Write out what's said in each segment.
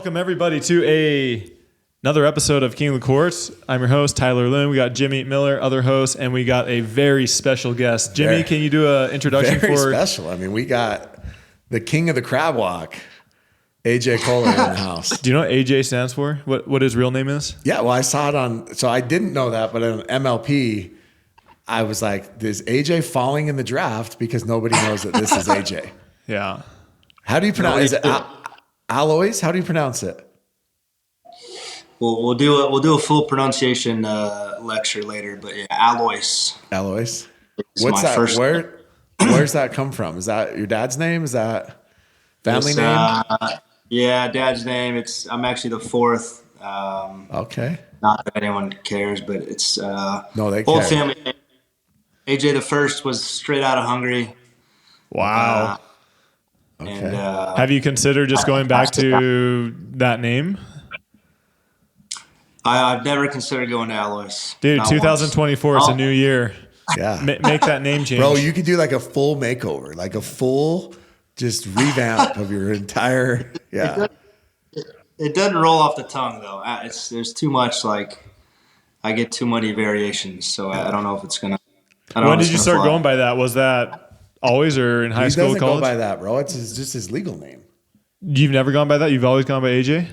Welcome everybody to another episode of King of the Court. I'm your host, Tyler Lynn. We got Jimmy Miller, other host, and we got a very special guest. Jimmy, can you do an introduction very special. I mean, we got the king of the crab walk, AJ Koller, in the house. Do you know what AJ stands for? What his real name is? Yeah, well, I saw it on, so I didn't know that, but on MLP, I was like, is AJ falling in the draft because nobody knows that this is AJ? Yeah. How do you pronounce it? Alois? How do you pronounce it? Well, we'll do a full pronunciation lecture later, but yeah, Alois. Alois. What's that? Where's that come from? Is that your dad's name? Is that family name? Yeah, dad's name. I'm actually the fourth. Okay. Not that anyone cares, but it's no, they whole care. family name. AJ the first was straight out of Hungary. Wow. Okay. And, have you considered just going back to that name? I've never considered going to Alois. Dude, 2024, it's a new year. Yeah. Make that name change. Bro, you could do like a full makeover, like a full just revamp of your entire, yeah. It doesn't roll off the tongue, though. There's too much, like, I get too many variations, so I don't know if it's going to. When did you start going by that? Was that always or in high school, college? He college? doesn't go by that, bro. It's just his legal name. You've never gone by that? You've always gone by AJ?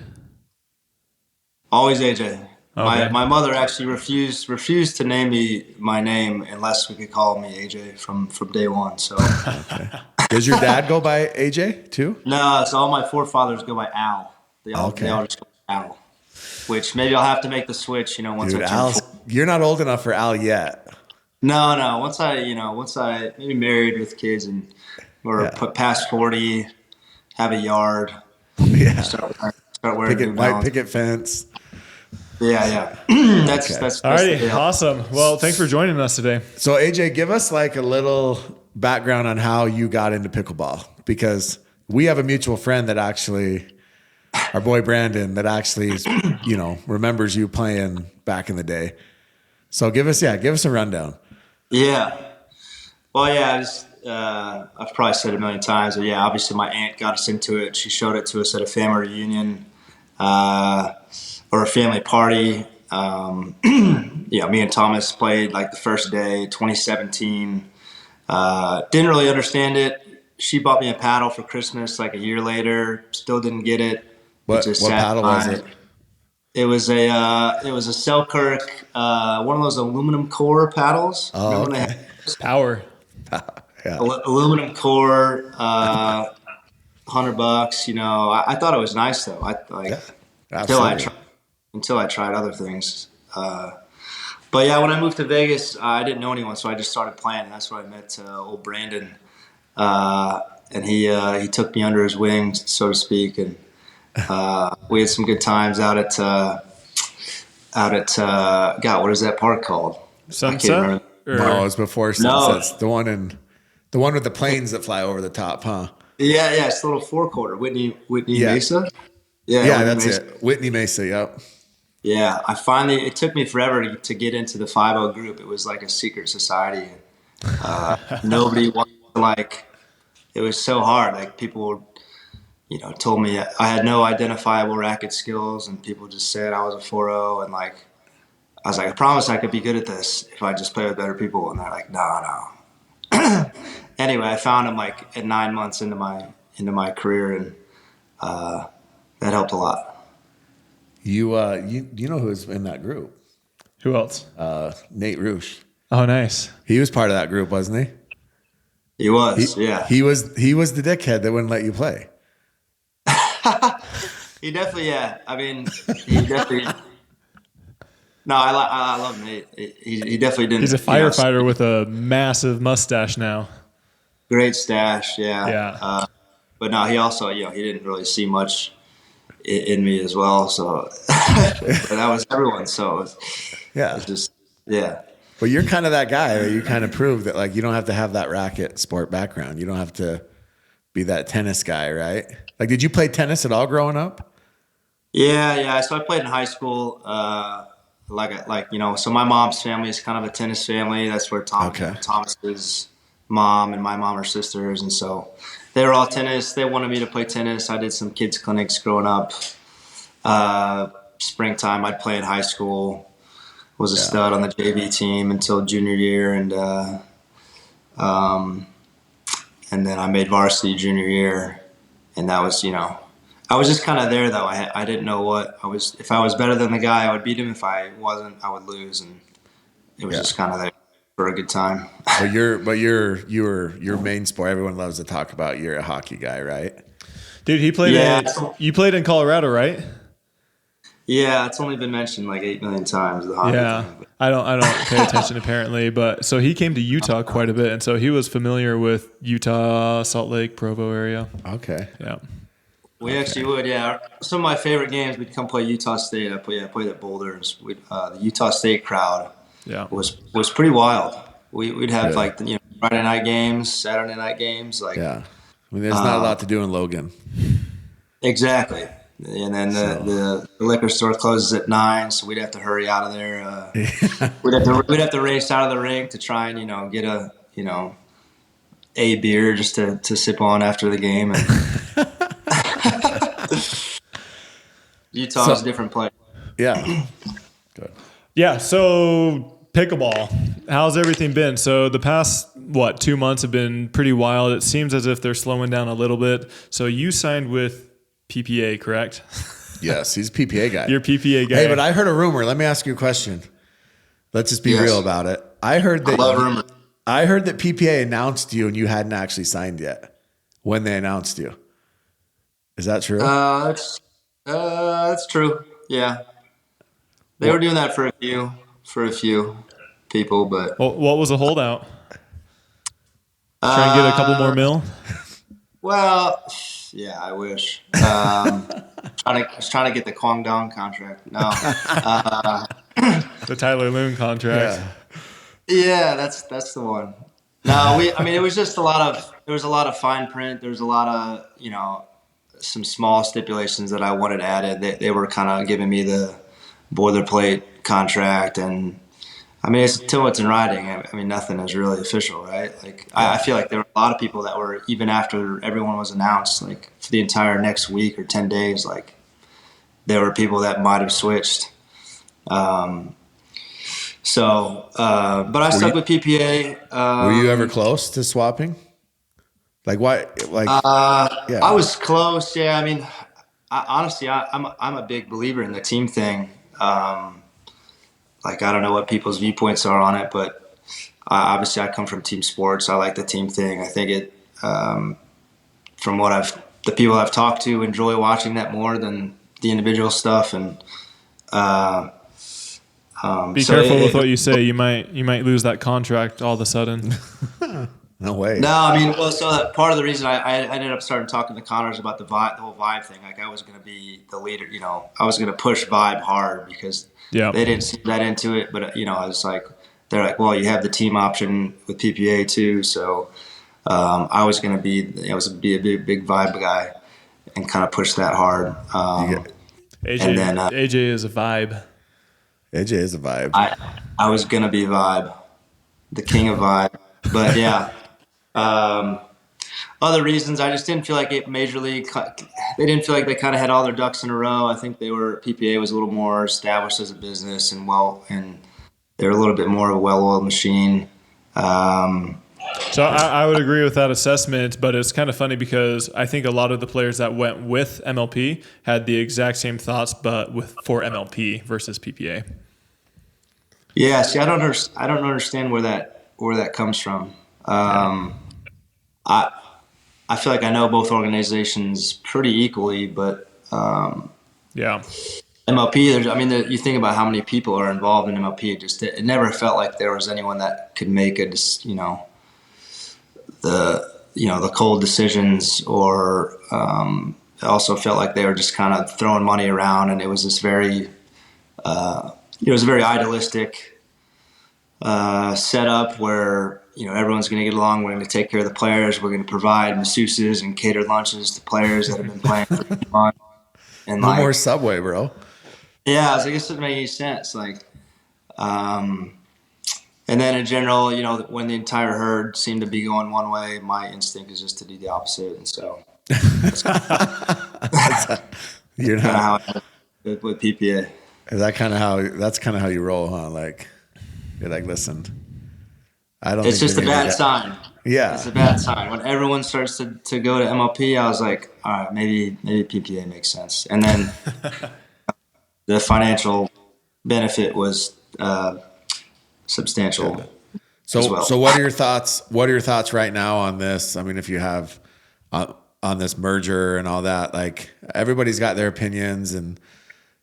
Always AJ. Okay. My mother actually refused to name me my name unless we could call me AJ from day one. So, okay. Does your dad go by AJ too? No, so all my forefathers go by Al. They all just go by Al. Which maybe I'll have to make the switch. Once I turn 40. You're not old enough for Al yet. No. Once I maybe married with kids and put past 40, have a yard. Yeah. Start wearing white picket fence. Yeah. That's Alrighty, awesome. Well, thanks for joining us today. So AJ, give us like a little background on how you got into pickleball, because we have a mutual friend that actually, our boy Brandon, that actually is, remembers you playing back in the day. So give us a rundown. Yeah. Well, yeah, I've probably said it a million times, but yeah, obviously my aunt got us into it. She showed it to us at a family reunion or a family party. Me and Thomas played like the first day, 2017. Didn't really understand it. She bought me a paddle for Christmas like a year later. Still didn't get it. What paddle was it? It was a Selkirk, one of those aluminum core paddles. Oh, okay. Power. Yeah. Aluminum core, $100. I thought it was nice though. Until I tried other things. But yeah, when I moved to Vegas, I didn't know anyone, so I just started playing. And that's where I met old Brandon, and he took me under his wing, so to speak, and we had some good times out at God, what is that park called? Sunset? No, it was before Sunsets. No. The one with the planes that fly over the top, huh? Yeah, it's a little four-quarter. Whitney Mesa? Yeah, that's Mesa. It. Whitney Mesa, yep. Yeah, it took me forever to get into the 5-0 group. It was like a secret society. Nobody wanted it was so hard. Like people told me I had no identifiable racket skills, and people just said I was a 4-0, and I was like, I promise I could be good at this if I just play with better people. And they're like, no. Anyway, I found him at 9 months into my career, and that helped a lot. You know who's in that group? Who else? Nate Roosh. Oh, nice. He was part of that group, wasn't he? He was, yeah. He was the dickhead that wouldn't let you play. He definitely, yeah. I mean, he definitely. No, I love Nate. He definitely didn't. He's a firefighter with a massive mustache now. Great stash, yeah. Yeah. But no, he also, he didn't really see much in me as well. So but that was everyone. So it was just, yeah. Well, you're kind of that guy that you kind of prove that you don't have to have that racket sport background. You don't have to be that tennis guy, right? Did you play tennis at all growing up? Yeah. So I played in high school. So my mom's family is kind of a tennis family. That's where Thomas's mom and my mom are sisters, and so they were all tennis. They wanted me to play tennis. I did some kids clinics growing up. springtime, I'd play in high school. Was a stud on the JV team until junior year, and then I made varsity junior year, and that was, I was just kind of there though. I didn't know what I was. If I was better than the guy, I would beat him. If I wasn't, I would lose, and it was just kind of there for a good time. But your main sport. Everyone loves to talk about. You're a hockey guy, right? Dude, you played in Colorado, right? Yeah, it's only been mentioned like 8 million times. The hockey thing. I don't pay attention apparently, but so he came to Utah quite a bit, and so he was familiar with Utah, Salt Lake, Provo area. Okay. Yeah. We actually would, yeah. Some of my favorite games, we'd come play Utah State. I played at Boulder. The Utah State crowd was pretty wild. We'd have Friday night games, Saturday night games. I mean, there's not a lot to do in Logan. Exactly. And then the liquor store closes at 9, so we'd have to hurry out of there. We'd have to race out of the rink to try and get a beer just to sip on after the game. And Utah is a different place. Yeah. Good. Yeah. So pickleball, how's everything been? So the past 2 months have been pretty wild. It seems as if they're slowing down a little bit. So you signed with PPA, correct? Yes, he's a PPA guy. You're a PPA guy. Hey, but I heard a rumor. Let me ask you a question. Let's just be real about it. I heard that PPA announced you and you hadn't actually signed yet when they announced you. Is that true? That's true. Yeah. They were doing that for a few people, but what was the holdout? Try and get a couple more mil? Well, yeah, I wish. Trying to get the Kwangdong contract. No. The Tyler Loon contract. Yeah, that's the one. No, it was just there was a lot of fine print. There was a lot of, some small stipulations that I wanted added. They were kind of giving me the boilerplate contract, and it's until it's in writing. Nothing is really official, right? I feel like there were a lot of people that were, even after everyone was announced, like for the entire next week or 10 days, like there were people that might have switched. But I stuck with PPA. Were you ever close to swapping? Like why? I was close. Yeah. Honestly, I'm a big believer in the team thing. I don't know what people's viewpoints are on it, but obviously I come from team sports. I like the team thing. I think it, from the people I've talked to, enjoy watching that more than the individual stuff. And be careful with what you say. You might lose that contract all of a sudden. No way. No, so part of the reason I ended up starting talking to Connors about the whole vibe thing. Like I was going to be the leader. I was going to push vibe hard because they didn't seem that into it. But I was like, they're like, well, you have the team option with PPA too. So I was going to be a big vibe guy and kind of push that hard. AJ is a vibe. AJ is a vibe. I was going to be vibe, the king of vibe. But yeah. Other reasons, I just didn't feel like it Major League. They didn't feel like they kind of had all their ducks in a row. I think PPA was a little more established as a business and they're a little bit more of a well-oiled machine. So I would agree with that assessment, but it's kind of funny because I think a lot of the players that went with MLP had the exact same thoughts, but for MLP versus PPA. Yeah, see, I don't understand where that comes from. I feel like I know both organizations pretty equally, but MLP. You think about how many people are involved in MLP. It never felt like there was anyone that could make the cold decisions, or it also felt like they were just kind of throwing money around, and it was this very a very idealistic setup where everyone's going to get along. We're going to take care of the players. We're going to provide masseuses and catered lunches to players that have been playing for months. And no more Subway, bro. Yeah, I guess it doesn't make any sense. And then in general, when the entire herd seemed to be going one way, my instinct is just to do the opposite. And so You're not. with PPA. Is that kind of how you roll, huh? Like, you're like, listen, I don't. It's think just a you're gonna bad sign. Yeah, It's a bad sign. When everyone starts to go to MLP, I was like, all right, maybe PPA makes sense. And then the financial benefit was substantial as well. So what are your thoughts? What are your thoughts right now on this? I mean, if you have on this merger and all that, like everybody's got their opinions, and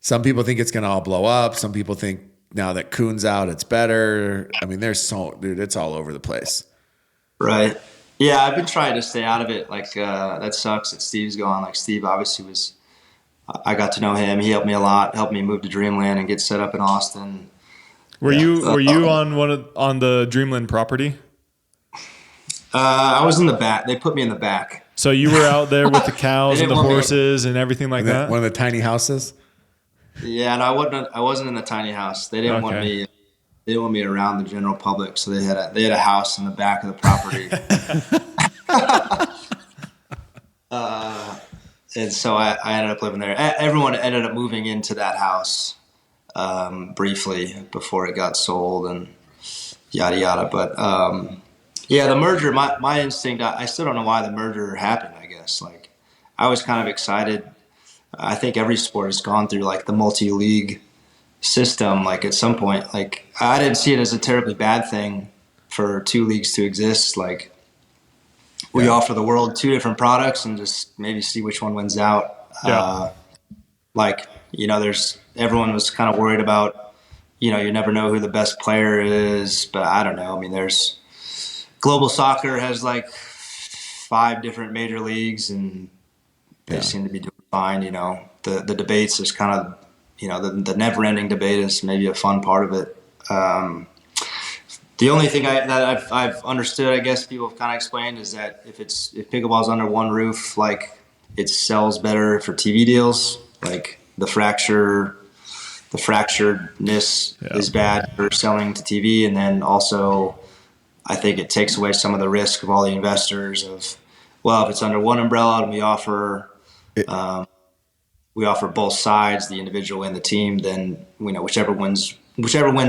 some people think it's going to all blow up. Some people think now that Kuhn's out, it's better. I mean, dude, it's all over the place. Right. Yeah, I've been trying to stay out of it. Like, that sucks that Steve's gone. Like, Steve obviously I got to know him. He helped me a lot, helped me move to Dreamland and get set up in Austin. Were you on the Dreamland property? I was in the back. They put me in the back. So you were out there with the cows and the horses and everything like that? One of the tiny houses? Yeah, and I wasn't in the tiny house. They didn't want me. They didn't want me around the general public, so they had a house in the back of the property. And so I ended up living there. Everyone ended up moving into that house briefly before it got sold and yada yada. But yeah, the merger. My instinct. I still don't know why the merger happened. I guess like I was kind of excited. I think every sport has gone through like the multi-league system. Like at some point, like I didn't see it as a terribly bad thing for two leagues to exist. Like we offer the world two different products and just maybe see which one wins out. Yeah. Like, everyone was kind of worried about, you never know who the best player is, but I don't know. I mean, there's global soccer has like 5 different major leagues and they seem to be doing fine. The debates is kind of, the never ending debate is maybe a fun part of it. The only thing that I've understood, I guess people have kind of explained, is that if pickleball's under one roof, like it sells better for TV deals. Like the fracturedness is bad for selling to TV, and then also I think it takes away some of the risk of all the investors of, well, if it's under one umbrella and we offer both sides, the individual and the team, then whichever wins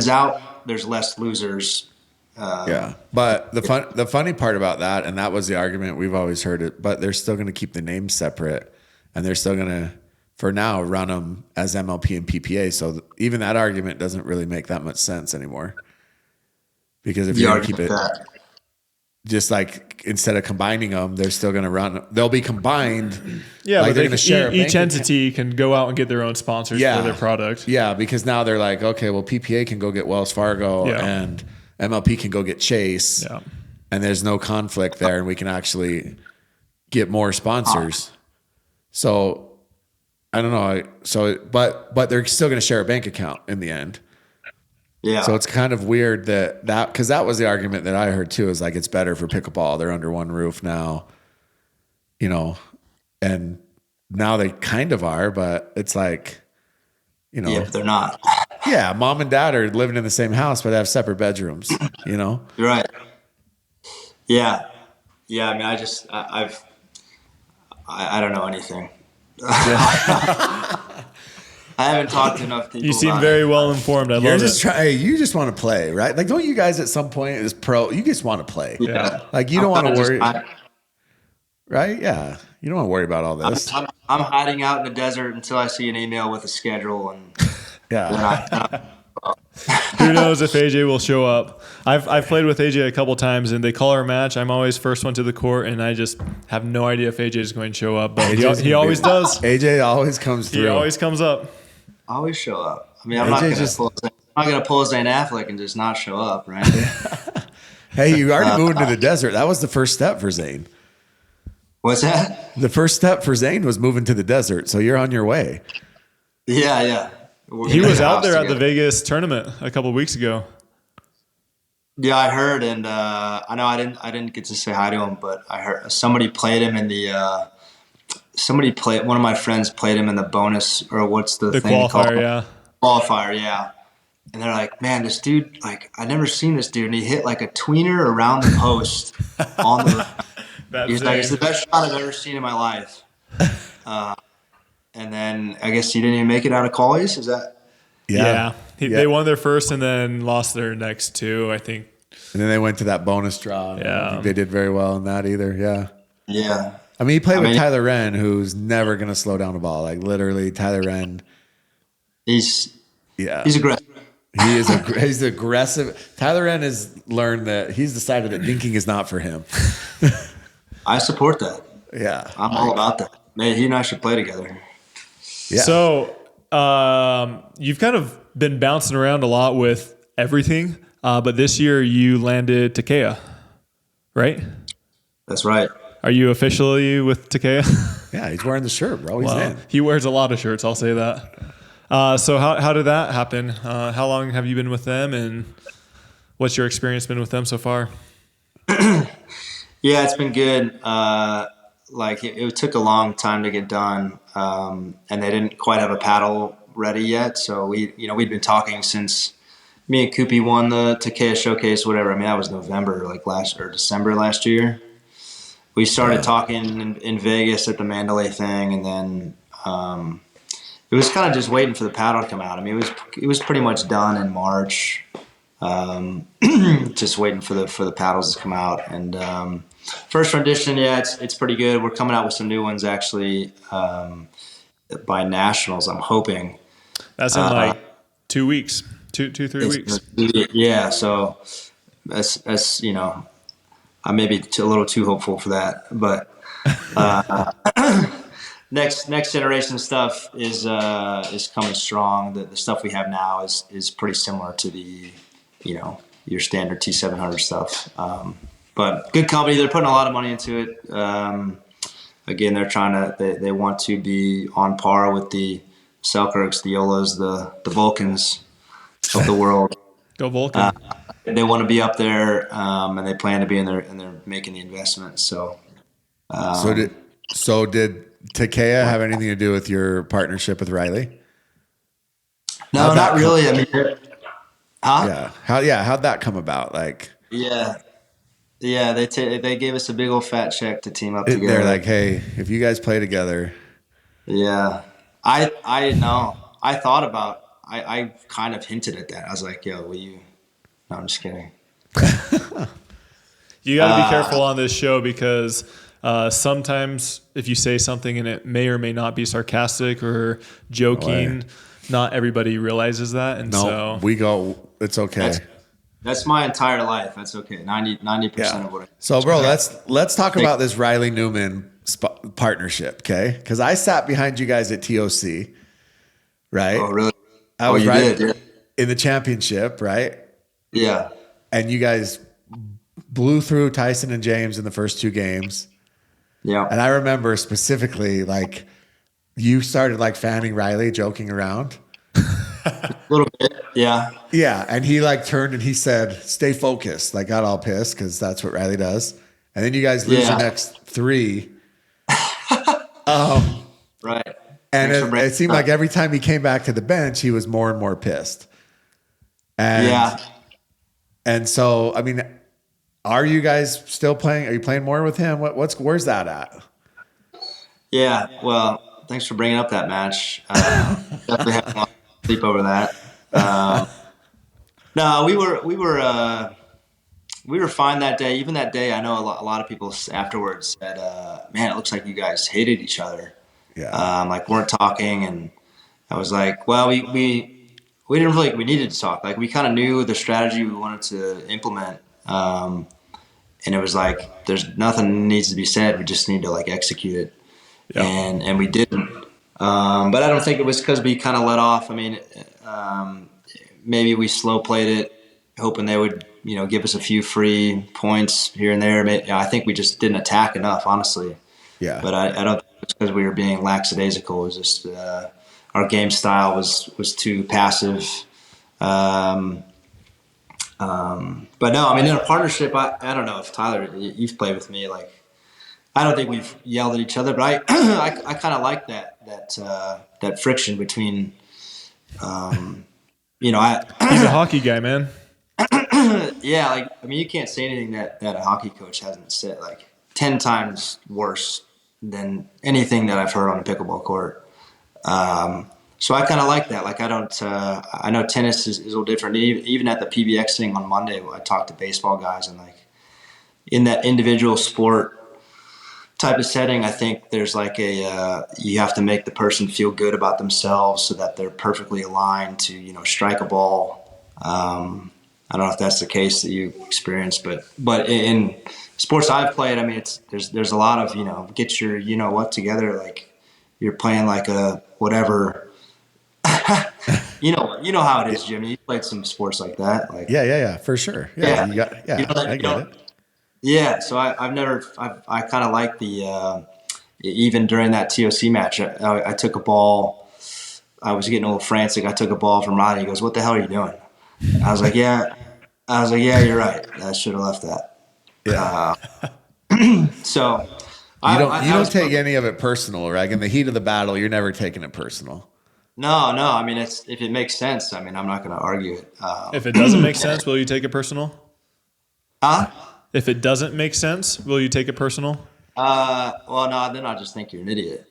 out, there's less losers. But the funny part about that, and that was the argument, we've always heard it, but they're still going to keep the names separate, and they're still going to, for now, run them as MLP and PPA. So even that argument doesn't really make that much sense anymore. Because if you're going to keep it, just like instead of combining them, they're still going to run. They'll be combined. Yeah, like but they're going to share. Each entity can go out and get their own sponsors for their product. Yeah, because now they're like, okay, well, PPA can go get Wells Fargo and MLP can go get Chase. Yeah. And there's no conflict there, and we can actually get more sponsors. So I don't know. But they're still going to share a bank account in the end. Yeah. So it's kind of weird that because that was the argument that I heard too, is like it's better for pickleball. They're under one roof now, and now they kind of are, but it's like, yeah, but they're not. Yeah, mom and dad are living in the same house, but they have separate bedrooms. You're right. Yeah. I mean, I don't know anything. I haven't talked to enough people. You seem very well informed. I love it. You just want to play, right? Like, don't you guys at some point as pro, you just want to play? Yeah. Like, you don't want to worry, right? Yeah, you don't want to worry about all this. I'm hiding out in the desert until I see an email with a schedule, and who knows if AJ will show up? I've played with AJ a couple times, and they call our match. I'm always first one to the court, and I just have no idea if AJ is going to show up. But he always does. AJ always comes through. He always comes up. Always show up. I mean, I'm not going to pull a Zane Affleck and just not show up, right? Hey, you already moved to the desert. That was the first step for Zane. What's that? The first step for Zane was moving to the desert, so you're on your way. Yeah. He was out there at the Vegas tournament a couple of weeks ago. Yeah, I heard, and I know I didn't get to say hi to him, but I heard somebody played him in the. One of my friends played him in the bonus, or what's the thing qualifier? Called? Qualifier, yeah. And they're like, man, this dude, like, I've never seen this dude, and he hit like a tweener around the post on the. He's like, it's the best shot I've ever seen in my life. And then I guess you didn't even make it out of qualies. Is that? Yeah. They won their first and then lost their next two, I think. And then they went to that bonus draw. And I don't think they did very well in that either. Yeah. Yeah. I mean, he played with Tyler Wren, who's never going to slow down the ball. Like literally, Tyler Wren. He's aggressive. He's aggressive. Tyler Wren has learned that he's decided that dinking is not for him. I support that. Yeah. I'm all about that. Man, he and I should play together. Yeah. So you've kind of been bouncing around a lot with everything, but this year you landed Takeya, right? That's right. Are you officially with Takeya? Yeah, he's wearing the shirt, bro. He's in. He wears a lot of shirts, I'll say that. So how did that happen? How long have you been with them, and what's your experience been with them so far? Yeah, it's been good. It took a long time to get done, and they didn't quite have a paddle ready yet. So we'd been talking since me and Koopy won the Takeya Showcase, whatever. I mean, that was November, December last year. We started talking in Vegas at the Mandalay thing, and then it was kind of just waiting for the paddle to come out. I mean, it was pretty much done in March, just waiting for the paddles to come out. And first rendition, yeah, it's pretty good. We're coming out with some new ones actually by Nationals. I'm hoping that's in 2 weeks, 3 weeks. Yeah, so that's I may be a little too hopeful for that, but next generation stuff is coming strong. The stuff we have now is pretty similar to the your standard T700 stuff, but good company. They're putting a lot of money into it. Again, they want to be on par with the Selkirks, the Yolas, the Vulcans of the world. Go Vulcan. They want to be up there, and they plan to be in there, and they're making the investment. So did Takeya have anything to do with your partnership with Riley? No, not really. I mean, yeah. How'd that come about? Like, yeah. They gave us a big old fat check to team up together. They're like, hey, if you guys play together. Yeah, I know. I thought about. I kind of hinted at that. I was like, yo, will you? No, I'm just kidding. You got to be careful on this show because sometimes if you say something and it may or may not be sarcastic or joking, not everybody realizes that. And it's okay. That's my entire life. That's okay. 90% of what I. So, bro, let's talk about this Riley Newman partnership, okay? Because I sat behind you guys at TOC, right? Oh, really? I was in the championship, right? Yeah. And you guys blew through Tyson and James in the first two games. Yeah. And I remember specifically, like, you started like fanning Riley, joking around. A little bit. Yeah. Yeah. And he like turned and he said, stay focused. Like, got all pissed because that's what Riley does. And then you guys lose your next three. Right. And it seemed like every time he came back to the bench, he was more and more pissed. And And so, I mean, are you guys still playing? Are you playing more with him? Where's that at? Yeah. Well, thanks for bringing up that match. Definitely having a lot of sleep over that. No, we were fine that day. Even that day, I know a lot of people afterwards said, "Man, it looks like you guys hated each other." Yeah. Like weren't talking, and I was like, "Well, we didn't really. We needed to talk. Like we kind of knew the strategy we wanted to implement, and it was like there's nothing needs to be said. We just need to like execute it, and we didn't. But I don't think it was because we kind of let off. I mean, maybe we slow played it, hoping they would give us a few free points here and there. I think we just didn't attack enough, honestly. Yeah. But I don't think it's because we were being lackadaisical. It was just our game style was too passive. But no, I mean, in a partnership, I don't know if Tyler, you've played with me. Like, I don't think we've yelled at each other, but I kind of like that friction between. He's a hockey guy, man. Yeah, like I mean, you can't say anything that a hockey coach hasn't said. Like 10 times worse than anything that I've heard on a pickleball court. So I kind of like that. Like I don't, I know tennis is a little different. Even at the PBX thing on Monday, I talked to baseball guys, and like in that individual sport type of setting, I think there's like you have to make the person feel good about themselves so that they're perfectly aligned to, strike a ball. I don't know if that's the case that you experienced, but in sports I've played, I mean, there's a lot of, get your, what together. Like you're playing like a, whatever, you know how it is, Jimmy. You played some sports like that. Like, Yeah, for sure. Yeah. I get it. Yeah, so I kind of like the even during that TOC match, I took a ball. I was getting a little frantic. I took a ball from Rodney. He goes, "What the hell are you doing?" I was like, "Yeah." You're right. I should have left that. Yeah. So you don't take any of it personal, right? In the heat of the battle, you're never taking it personal. No. I mean, if it makes sense. I mean, I'm not going to argue it. If it doesn't make sense, will you take it personal? Huh? If it doesn't make sense, will you take it personal? Well, no, then I'll just think you're an idiot.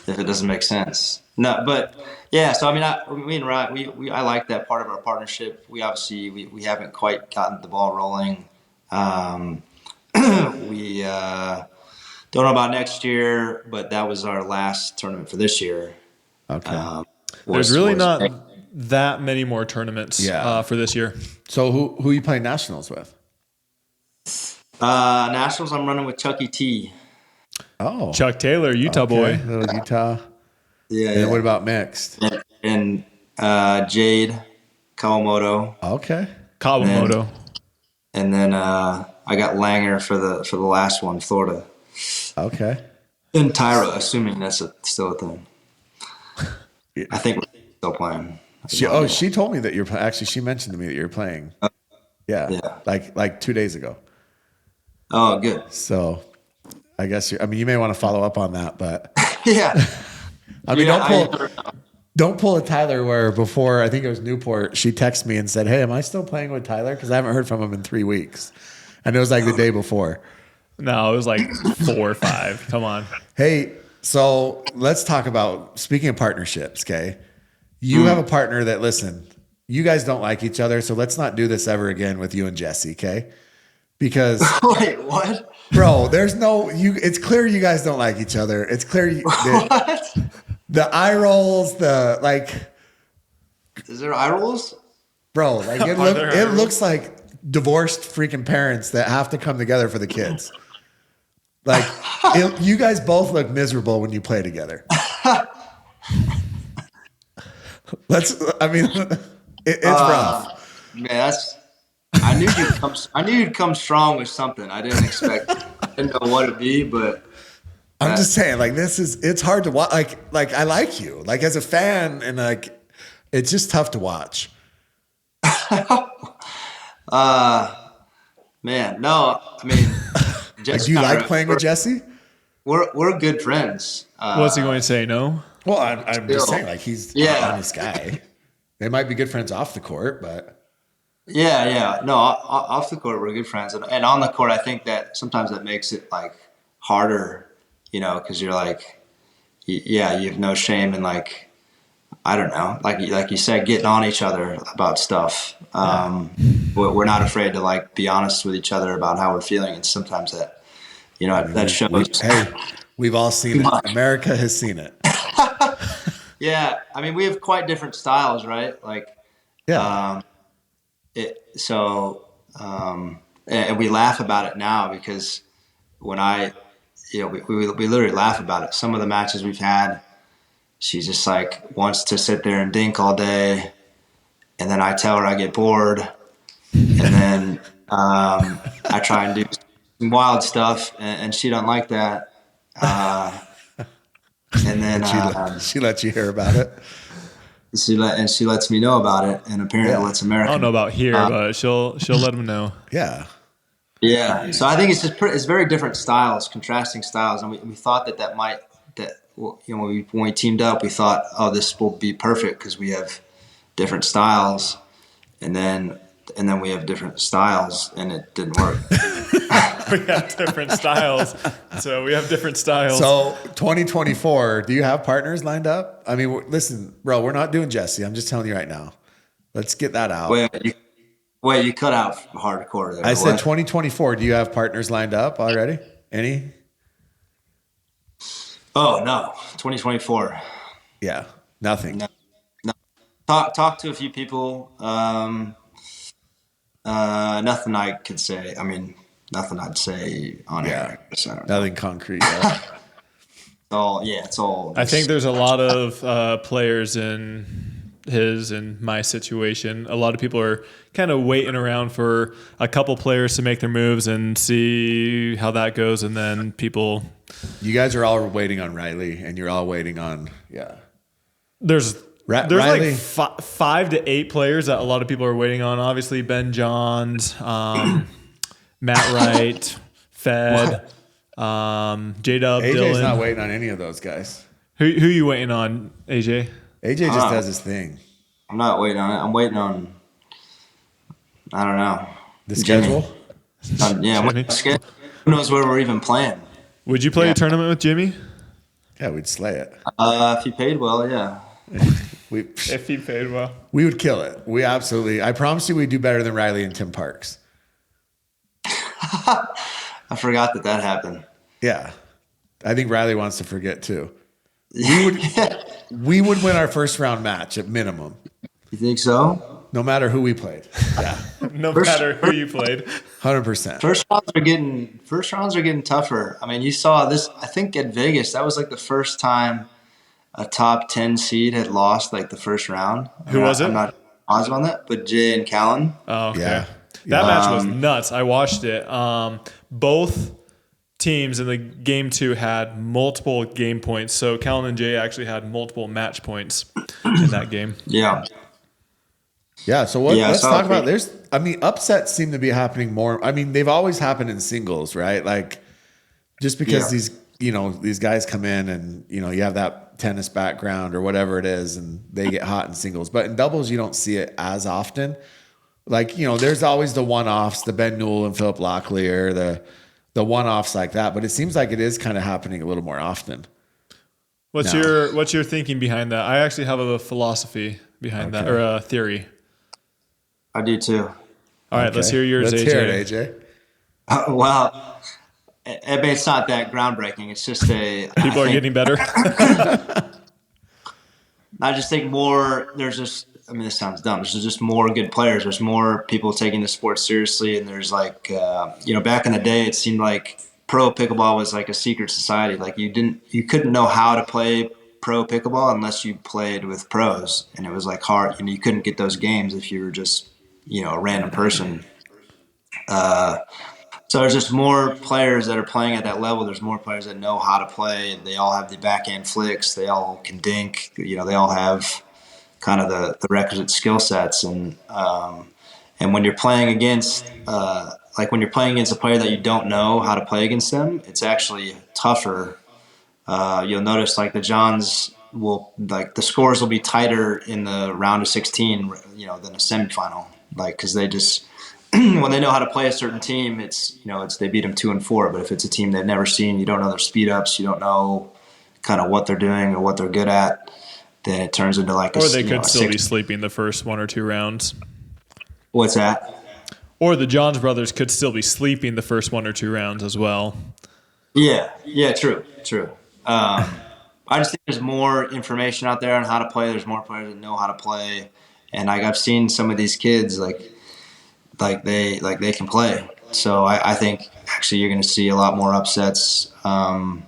If it doesn't make sense. No, but yeah, so I mean, me and Ryan, I like that part of our partnership. We obviously, we haven't quite gotten the ball rolling. We don't know about next year, but that was our last tournament for this year. Okay. There's really not that many more tournaments for this year. So who are you playing nationals with? Nationals, I'm running with Chucky T. Oh, Chuck Taylor, Utah boy. Little Utah. Yeah. And what about mixed? And Jade Kawamoto. Okay. Kawamoto. And then I got Langer for the last one, Florida. Okay. And Tyra, assuming that's still a thing. I think we're still playing. She told me that you're actually. She mentioned to me that you're playing. Yeah. Like 2 days ago. Oh, good. So, I guess you may want to follow up on that, but yeah. I mean, don't pull a Tyler where before I think it was Newport. She texted me and said, "Hey, am I still playing with Tyler? Because I haven't heard from him in 3 weeks." And it was like the day before. No, it was like 4 or 5. Come on. Hey, so let's talk about speaking of partnerships. Okay, you have a partner that you guys don't like each other, so let's not do this ever again with you and Jessie. Okay, because wait, what? Bro, there's no you. It's clear you guys don't like each other. It's clear what? The eye rolls, Is there eye rolls? Bro, like it looks like divorced freaking parents that have to come together for the kids. Like you guys both look miserable when you play together. It's rough. Man, I knew you'd come strong with something. I didn't know what it'd be, but I'm just saying, like, it's hard to watch. Like I like you, like as a fan, and like it's just tough to watch. Man, no, I mean, like, do you like playing with Jessie? We're good friends. What's he going to say? No. Well, I'm just saying, like, he's an honest guy. They might be good friends off the court, but yeah. No, off the court we're good friends, and on the court I think that sometimes that makes it like harder, because you're like, you have no shame in like, I don't know, like you said, getting on each other about stuff. We're not afraid to like be honest with each other about how we're feeling, and sometimes that that shows. We've all seen it. America has seen it. Yeah, I mean, we have quite different styles, right? Like, and we laugh about it now because when we literally laugh about it. Some of the matches we've had, she just like wants to sit there and dink all day, and then I tell her I get bored, and then I try and do some wild stuff, and she don't like that. And then she lets you hear about it. She lets me know about it, and apparently lets America. I don't know about here, but she'll let them know. Yeah. So I think it's very different styles, contrasting styles, and we thought when we teamed up, we thought, oh, this will be perfect because we have different styles, and then we have different styles, and it didn't work. we have different styles. So we have different styles. So 2024, do you have partners lined up? I mean, listen, bro, we're not doing Jessie. I'm just telling you right now. Let's get that out. Wait, you cut out hardcore there. I said 2024. Do you have partners lined up already? Any? Oh, no. 2024. Yeah, nothing. No. Talk to a few people. Nothing I could say. I mean, nothing I'd say on air. So Nothing concrete. Yeah. It's all. I think there's a lot of players in his and my situation. A lot of people are kind of waiting around for a couple players to make their moves and see how that goes, and then people. You guys are all waiting on Riley, and you're all waiting on There's Riley. like 5 to 8 players that a lot of people are waiting on. Obviously, Ben Johns, Matt Wright, Fed, J-Dub, AJ's Dylan. not waiting on any of those guys. Who you waiting on, AJ? AJ just does his thing. I'm not waiting on it. I'm waiting on. I don't know. The schedule? Yeah, who knows where we're even playing? Would you play a tournament with Jimmy? Yeah, we'd slay it. If he paid well, yeah. If he paid well. We would kill it. We absolutely. I promise you we'd do better than Riley and Tim Parks. I forgot that happened. Yeah. I think Riley wants to forget too. We would win our first round match at minimum. You think so? No matter who we played. Yeah. No matter who you played. 100%. First rounds are getting tougher. I mean, you saw this, I think at Vegas, that was like the first time a top 10 seed had lost like the first round. Who was it? I'm not positive on that, but Jay and Callan. Oh, okay. Yeah. That match was nuts. I watched it. Both teams in the game 2 had multiple game points. So Callan and Jay actually had multiple match points in that game. Yeah. Yeah. So let's talk about upsets seem to be happening more. I mean, they've always happened in singles, right? Like just because these guys come in and, you have that tennis background or whatever it is and they get hot in singles, but in doubles, you don't see it as often. Like, there's always the one-offs, the Ben Newell and Philip Locklear, the one-offs like that, but it seems like it is kind of happening a little more often. What's your thinking behind that? I actually have a philosophy behind that, or a theory. I do too. All right, let's hear yours, Let's AJ. hear it, AJ. Well, it's not that groundbreaking. It's just people are getting better. I just think this sounds dumb. There's just more good players. There's more people taking the sport seriously. And there's like, back in the day, it seemed like pro pickleball was like a secret society. Like you couldn't know how to play pro pickleball unless you played with pros. And it was like hard. You couldn't get those games if you were just, a random person. So there's just more players that are playing at that level. There's more players that know how to play. They all have the backhand flicks. They all can dink. They all have kind of the requisite skill sets. And when you're playing against a player that you don't know how to play against them, it's actually tougher. You'll notice like the Johns the scores will be tighter in the round of 16, than a semifinal. Because they just when they know how to play a certain team, it's they beat them 2-4. But if it's a team they've never seen, you don't know their speed ups, you don't know kind of what they're doing or what they're good at, then it turns into like or they could still be sleeping the first 1 or 2 rounds. What's that? Or the Johns brothers could still be sleeping the first 1 or 2 rounds as well. Yeah, true. I just think there's more information out there on how to play. There's more players that know how to play, and I've seen some of these kids like they can play. So I think actually you're going to see a lot more upsets. That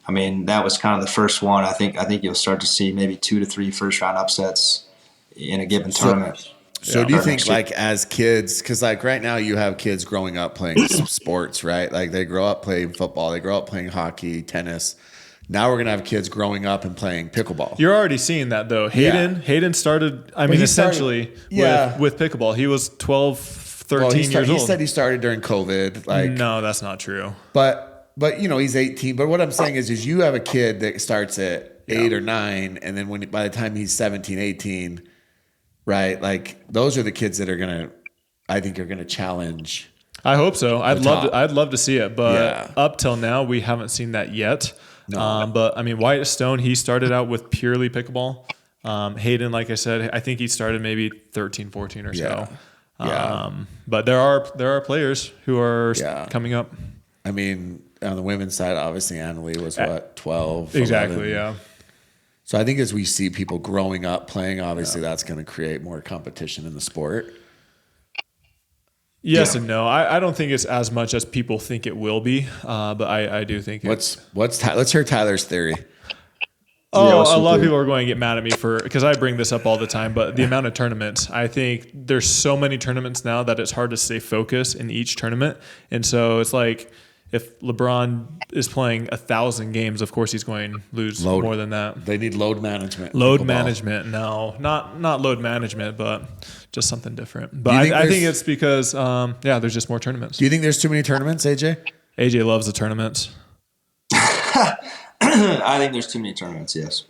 was kind of the first one. I think you'll start to see maybe 2 to 3 first round upsets in a given tournament. So do you think like as kids, because like right now you have kids growing up playing sports, right? Like they grow up playing football, they grow up playing hockey, tennis. Now we're going to have kids growing up and playing pickleball. You're already seeing that though. Hayden started, essentially with pickleball. He was 12, 13 years old. He said he started during COVID. No, that's not true. But he's 18. But what I'm saying is you have a kid that starts at 8 or 9, and then by the time he's 17, 18, right? Like those are the kids that are I think are going to challenge. I hope so. I'd love to see it, but Yeah. up till now we haven't seen that yet. No. But I mean, Wyatt Stone, he started out with purely pickleball. Hayden, like I said, I think he started maybe 13, 14 or so. Yeah. But there are players who are coming up. I mean, on the women's side, obviously Annalie was 12. Exactly. 11. Yeah. So I think as we see people growing up playing, obviously that's going to create more competition in the sport. Yes and no. I don't think it's as much as people think it will be, but I do think let's hear Tyler's theory. A lot of people are going to get mad at me because I bring this up all the time, but the amount of tournaments, I think there's so many tournaments now that it's hard to stay focused in each tournament. And so it's like if LeBron is playing 1,000 games, of course he's going to lose more than that. They need load management. Management. No, not load management, but just something different. But I think it's because, there's just more tournaments. Do you think there's too many tournaments, AJ? AJ loves the tournaments. I think there's too many tournaments, yes.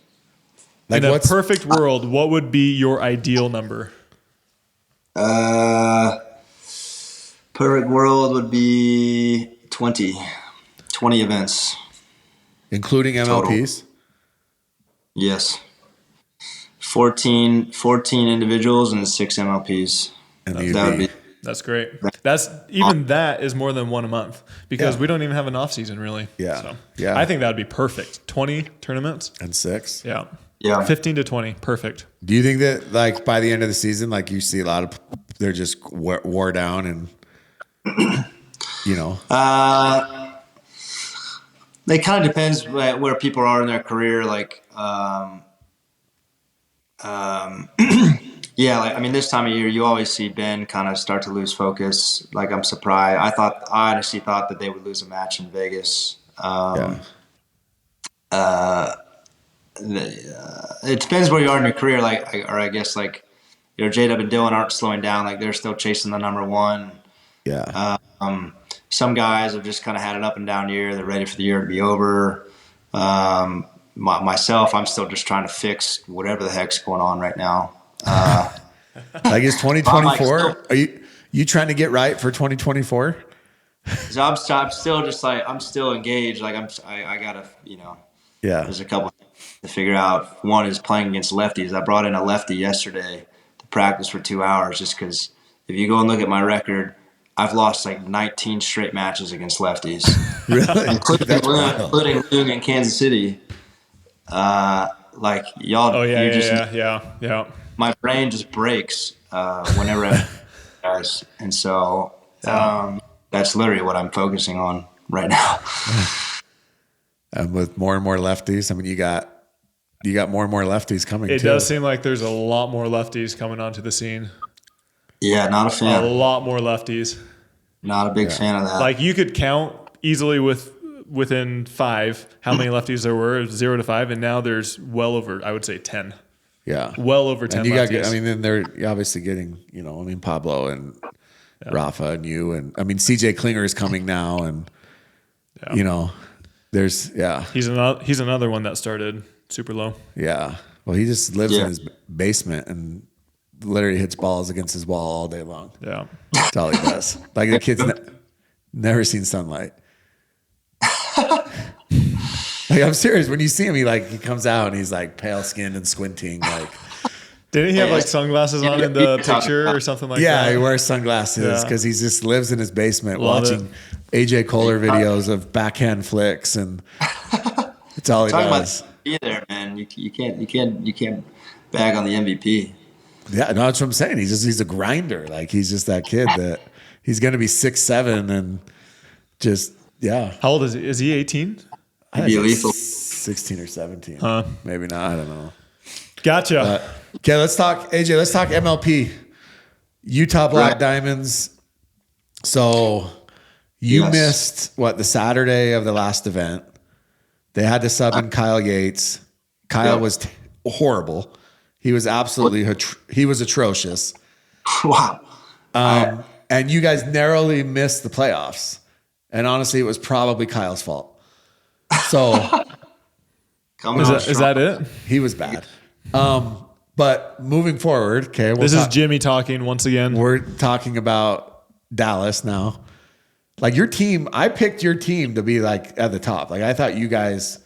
Like in a perfect world, what would be your ideal number? Perfect world would be 20 events. Including MLPs? Total. Yes. 14 individuals and 6 MLPs. And that's great. That is more than one a month because we don't even have an off season really. Yeah. So yeah. I think that would be perfect. 20 tournaments and 6. Yeah. Yeah. 15 to 20. Perfect. Do you think that like by the end of the season, like you see a lot of, they're just wore down and, it kind of depends where people are in their career. Like, this time of year, you always see Ben kind of start to lose focus. Like, I'm surprised. I honestly thought that they would lose a match in Vegas. It depends where you are in your career. I guess J-Dub and Dylan aren't slowing down. Like, they're still chasing the number one. Yeah. Some guys have just kind of had an up and down year. They're ready for the year to be over. Myself, I'm still just trying to fix whatever the heck's going on right now. Like it's 2024. Are you trying to get right for 2024? So I'm still just like I'm still engaged. Like I gotta There's a couple to figure out. One is playing against lefties. I brought in a lefty yesterday to practice for 2 hours just because if you go and look at my record, I've lost like 19 straight matches against lefties, really, including Luke in Kansas City. Like y'all. Oh yeah. My brain just breaks whenever I guys, and so that's literally what I'm focusing on right now. And with more and more lefties, I mean, you got more and more lefties coming. It does seem like there's a lot more lefties coming onto the scene. Yeah, not a fan. A lot more lefties. Not a big fan of that. Like you could count easily within 5 how many lefties there were, 0 to 5, and now there's well over, I would say 10. Yeah, well over 10. And lefties. then they're obviously getting, Pablo and Rafa and you, and I mean CJ Klinger is coming now, and there's he's another one that started super low. Yeah, well, he just lives in his basement and literally hits balls against his wall all day long. Yeah, that's all he does. Like the kid's never seen sunlight. Like I'm serious. When you see him, he comes out and he's like pale skinned and squinting. Like, didn't he have like sunglasses on in the picture or something like that? Yeah, he wears sunglasses because he just lives in his basement watching AJ Koller videos of backhand flicks, and it's all he does. Be there, man. You can't bag on the MVP. Yeah, no, that's what I'm saying. He's a grinder. Like he's just that kid that he's going to be 6'7" and just How old is he? Is he 18? He'd be lethal. 16 or 17. Maybe not. I don't know. Gotcha. Okay, let's talk AJ. Let's talk MLP. Utah Black Diamonds. So you missed the Saturday of the last event. They had to sub in Kyle Yates. Kyle was horrible. He was absolutely he was atrocious. Wow. And you guys narrowly missed the playoffs. And honestly, it was probably Kyle's fault. So is that it? He was bad. But moving forward, okay. This is Jimmy talking once again. We're talking about Dallas now. Like your team, I picked your team to be like at the top. Like I thought you guys.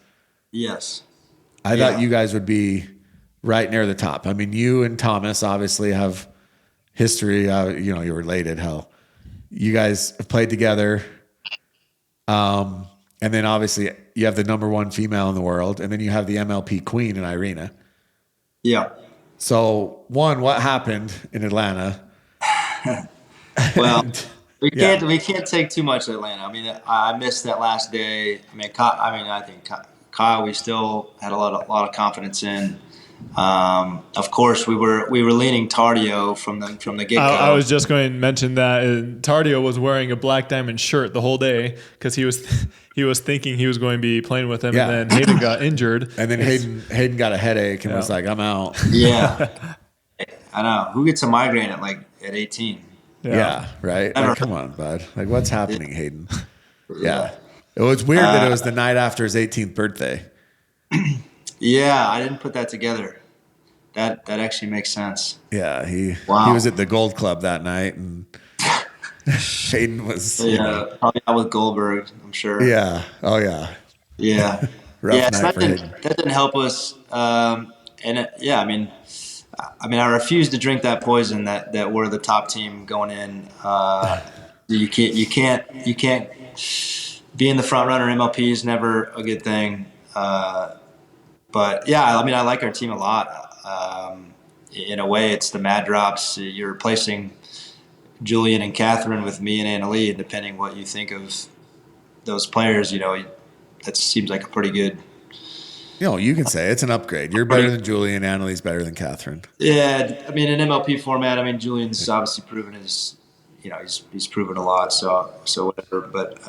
Yes. I thought you guys would be right near the top. I mean, you and Thomas obviously have history. You're related. Hell, you guys have played together. And then obviously you have the number one female in the world, and then you have the MLP queen in Irina. Yeah. So what happened in Atlanta? Well, we can't take too much of Atlanta. I mean, I missed that last day. I think Kyle, we still had a lot of confidence in. Of course, we were leaning Tardio from the get go. I was just going to mention that Tardio was wearing a Black Diamond shirt the whole day because he was thinking he was going to be playing with him, and then Hayden got injured, and then Hayden got a headache and was like, "I'm out." Yeah, I know. Who gets a migraine at 18? Yeah, right. Like, come on, bud. Like, what's happening, Hayden? Yeah. It was weird that it was the night after his 18th birthday. Yeah, I didn't put that together. That actually makes sense. Yeah, he was at the Gold Club that night, and Hayden was probably out with Goldberg, I'm sure. Yeah. Oh yeah. Yeah. Rough So night for Hayden. that didn't help us. I refused to drink that poison that we're the top team going in. You can't being the front runner. MLP is never a good thing. But yeah, I mean, I like our team a lot. In a way, it's the Mad Drops. You're replacing Julian and Catherine with me and Annalie, and depending what you think of those players, that seems like a pretty good. You can say it's an upgrade. You're better than Julian. Annalie's better than Catherine. Yeah, I mean, in MLP format, Julian's obviously proven his. He's proven a lot, so whatever. But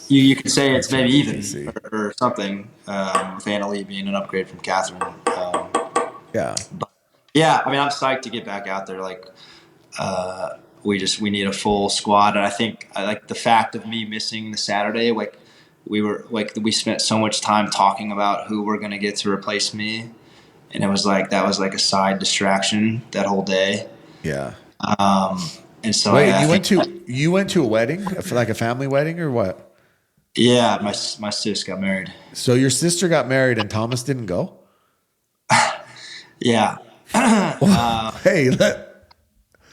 you could say it's maybe even or something with Annalie being an upgrade from Catherine. I'm psyched to get back out there. We need a full squad, and I think I like the fact of me missing the Saturday. We spent so much time talking about who we're going to get to replace me, and it was that was a side distraction that whole day. Yeah. And so you went to a wedding, like a family wedding, or what? Yeah, my sis got married. So your sister got married, and Thomas didn't go. Yeah. Hey,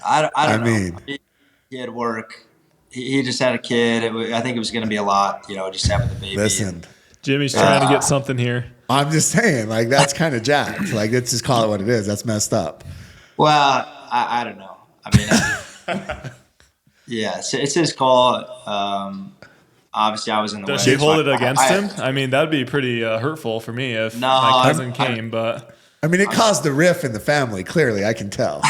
I don't know. He had work. He just had a kid. I think it was going to be a lot, just having the baby. Listen, Jimmy's trying to get something here. I'm just saying, that's kind of jacked. Let's just call it what it is. That's messed up. Well, I don't know. Yeah, it's his call. Obviously, I was in the way. Does she hold it against him? That'd be pretty hurtful for me if my cousin came. But it caused the riff in the family. Clearly, I can tell.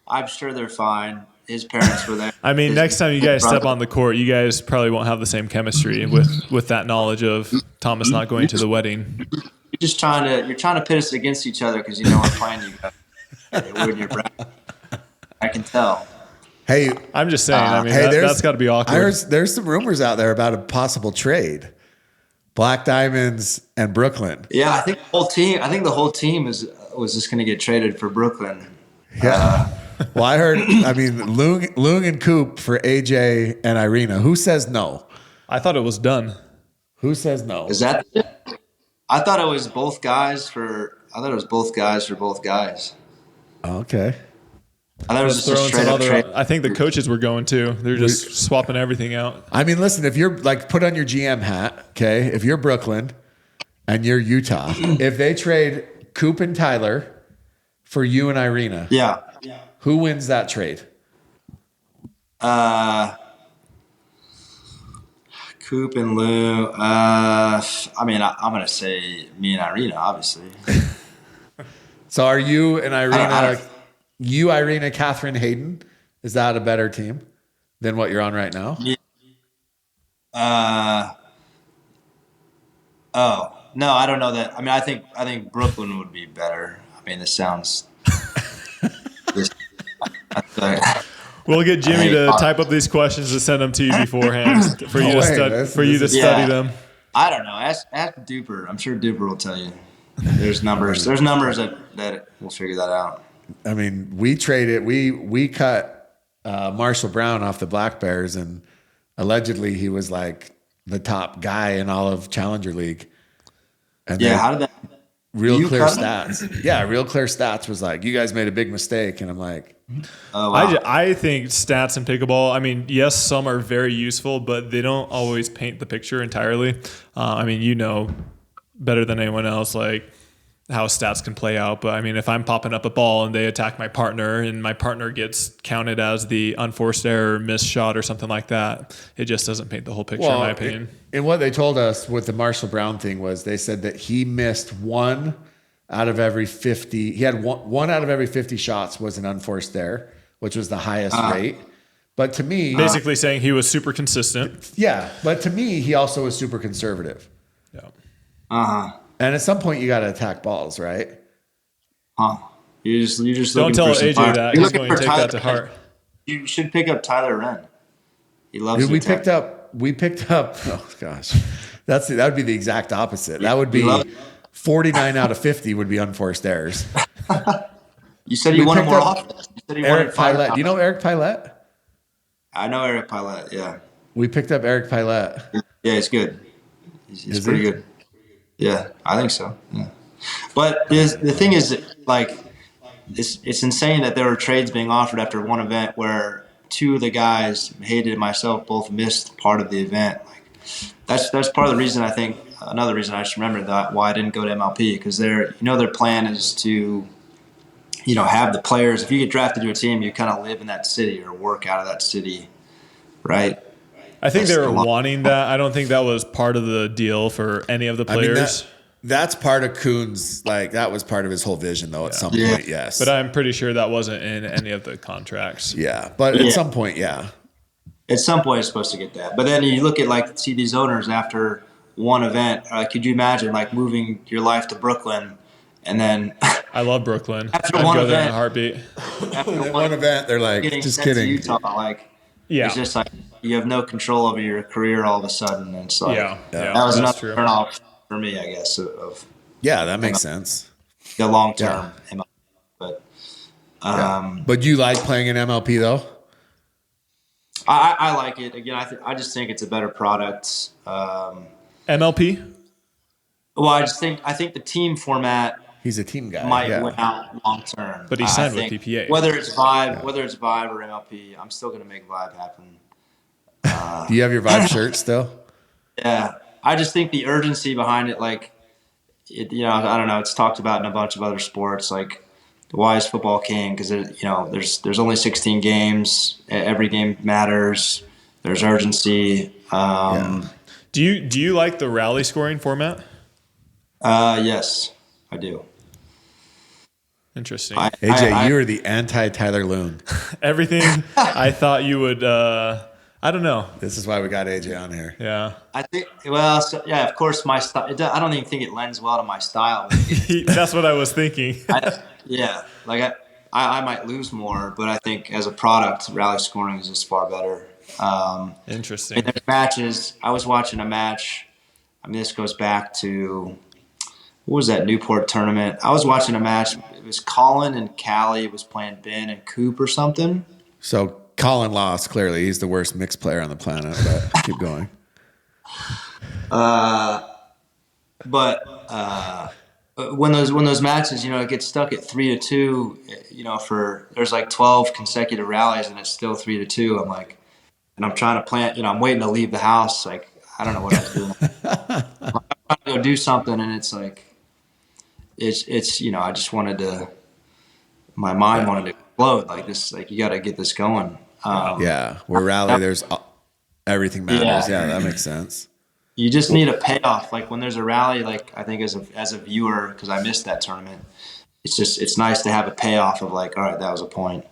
I'm sure they're fine. His parents were there. Next time you guys step on the court, you guys probably won't have the same chemistry with that knowledge of Thomas not going to the wedding. You're trying to pit us against each other because I'm playing you guys. We're in your bracket. I can tell. Hey, I'm just saying. That's got to be awkward. There's some rumors out there about a possible trade. Black Diamonds and Brooklyn. Yeah, I think the whole team was just going to get traded for Brooklyn. Yeah. Well, I heard. Loong and Coop for AJ and Irina. Who says no? I thought it was done. Who says no? Is that? I thought it was both guys for. I thought it was both guys for both guys. Okay. I thought it was just a straight up trade. I think the coaches were going too. They're just swapping everything out. Listen, if you're put on your GM hat, okay? If you're Brooklyn and you're Utah, if they trade Coop and Tyler for you and Irina, who wins that trade? Coop and Lou. I'm going to say me and Irina, obviously. So are you and Irina? Irina, Catherine, Hayden, is that a better team than what you're on right now? No, I don't know that. I think Brooklyn would be better. This sounds. We'll get Jimmy to type up these questions and send them to you beforehand for you to study them. I don't know. Ask Duper. I'm sure Duper will tell you. There's numbers. There's numbers that we'll figure that out. We traded. We cut Marshall Brown off the Black Bears, and allegedly he was like the top guy in all of Challenger League. And Yeah, how did that? real clear cut him? stats. Yeah, real clear stats was like, you guys made a big mistake. And I'm like, Oh, wow. I think stats in pickleball, I mean, yes, some are very useful, but they don't always paint the picture entirely. I mean, you know better than anyone else, like how stats can play out. But I mean, if I'm popping up a ball and they attack my partner and my partner gets counted as the unforced error, missed shot or something like that, it just doesn't paint the whole picture in my opinion. And what they told us with the Marshall Brown thing was they said that he missed 1 out of every 50. He had one out of every 50 shots was an unforced error, which was the highest rate. But to me, Basically saying he was super consistent. yeah, but to me, he also was super conservative. Yeah. And at some point, you got to attack balls, right? You just Don't looking tell for some AJ fire. that. You're He's looking going to for take Tyler that to Wren. heart. You should pick up Tyler Wren. He loves Dude, to attack. we picked up, oh gosh, that would be the exact opposite. That would be love- 49 out of 50 would be unforced errors. You said you We wanted picked more up offense. You said you Eric wanted fire. Pilot. Do you know Eric Pilot? I know Eric Pilot. Yeah. We picked up Eric Pilot. Yeah, he's good. He's Is pretty he? good. Yeah, I think so. Yeah. But the thing is, like, it's insane that there were trades being offered after one event where 2 of the guys, Hayden and myself, both missed part of the event. Like, that's part of the reason I think. Another reason I just remembered that why I didn't go to MLP, because their plan is to, have the players. If you get drafted to a team, you kind of live in that city or work out of that city, right? I think That's they were the long- wanting that. I don't think that was part of the deal for any of the I mean, players. that's part of Kuhn's, like, that was part of his whole vision, though, at some point, yes. But I'm pretty sure that wasn't in any of the contracts. yeah, but at some point, yeah. At some point, it's supposed to get that. But then you look at, see these owners after one event. Could you imagine, moving your life to Brooklyn and then I love Brooklyn. After I'd one go there in a event- heartbeat. after At one event, they're like, getting just sent to kidding. Utah, Yeah. it's just like you have no control over your career all of a sudden. And it's like, Yeah. that was that's another true. turnoff for me, I guess, of Yeah, that makes sense. the long term. But But you like playing in MLP, though? I like it. Again, I just think it's a better product. MLP? Well, I think the team format He's a team guy. might yeah. win out long term. But he I signed with think PPA. Whether it's Vibe or MLP, I'm still going to make Vibe happen. Do you have your Vibe shirt still? Yeah, I just think the urgency behind it, I don't know. It's talked about in a bunch of other sports, like why is football king? Because there's only 16 games. Every game matters. There's urgency. Do you like the rally scoring format? Yes, I do. Interesting. AJ, you are the anti-Tyler Loon. Everything I thought you would. I don't know. This is why we got AJ on here. Yeah. I think. Well, of course, my style. I don't even think it lends well to my style. That's what I was thinking. I might lose more, but I think as a product, rally scoring is just far better. Interesting. And there's matches. I was watching a match. I mean, this goes back to what was that Newport tournament? I was watching a match. It was Colin and Callie was playing Ben and Coop or something. So Colin lost, clearly. He's the worst mixed player on the planet, but keep going. But when those matches, it gets stuck at 3-2, for there's like 12 consecutive rallies and it's still 3-2. I'm like, and I'm trying to plan, I'm waiting to leave the house. Like, I don't know what I was doing. I'm trying to go do something. And it's like, it's, I just wanted to, my mind wanted to explode like this. Like, you got to get this going. Yeah. Where rally, there's everything matters. Yeah, that makes sense. You just need a payoff. Like when there's a rally, like I think as a viewer, because I missed that tournament, it's nice to have a payoff of like, all right, that was a point.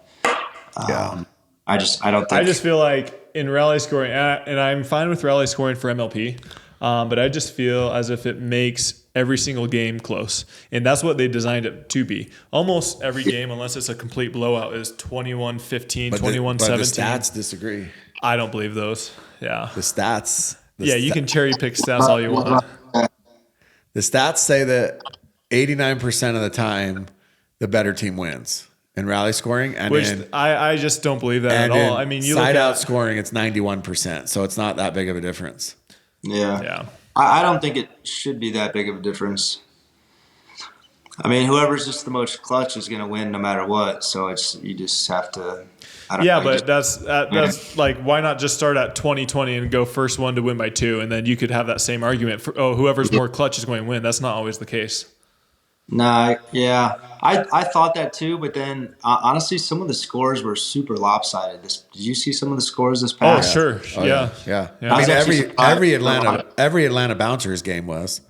Yeah. I just feel like in rally scoring, and I'm fine with rally scoring for MLP, but I just feel as if it makes every single game close. And that's what they designed it to be. Almost every game, unless it's a complete blowout, is 21-15, 21-17. But the stats disagree. I don't believe those. Yeah. The stats. You can cherry pick stats all you want. The stats say that 89% of the time, the better team wins. in rally scoring, and Which in I just don't believe that at and all. in I mean, you side look out at scoring, it's 91%, so it's not that big of a difference. Yeah. I don't think it should be that big of a difference. I mean, whoever's just the most clutch is going to win no matter what. So you just have to. I don't know, but that's like, why not just start at 20-20 and go first one to win by 2, and then you could have that same argument for whoever's more clutch is going to win. That's not always the case. Nah, yeah, I thought that too, but then honestly, some of the scores were super lopsided. Did you see some of the scores this Oh, past? sure, yeah. I mean, actually every surprised. Atlanta Bouncers game was.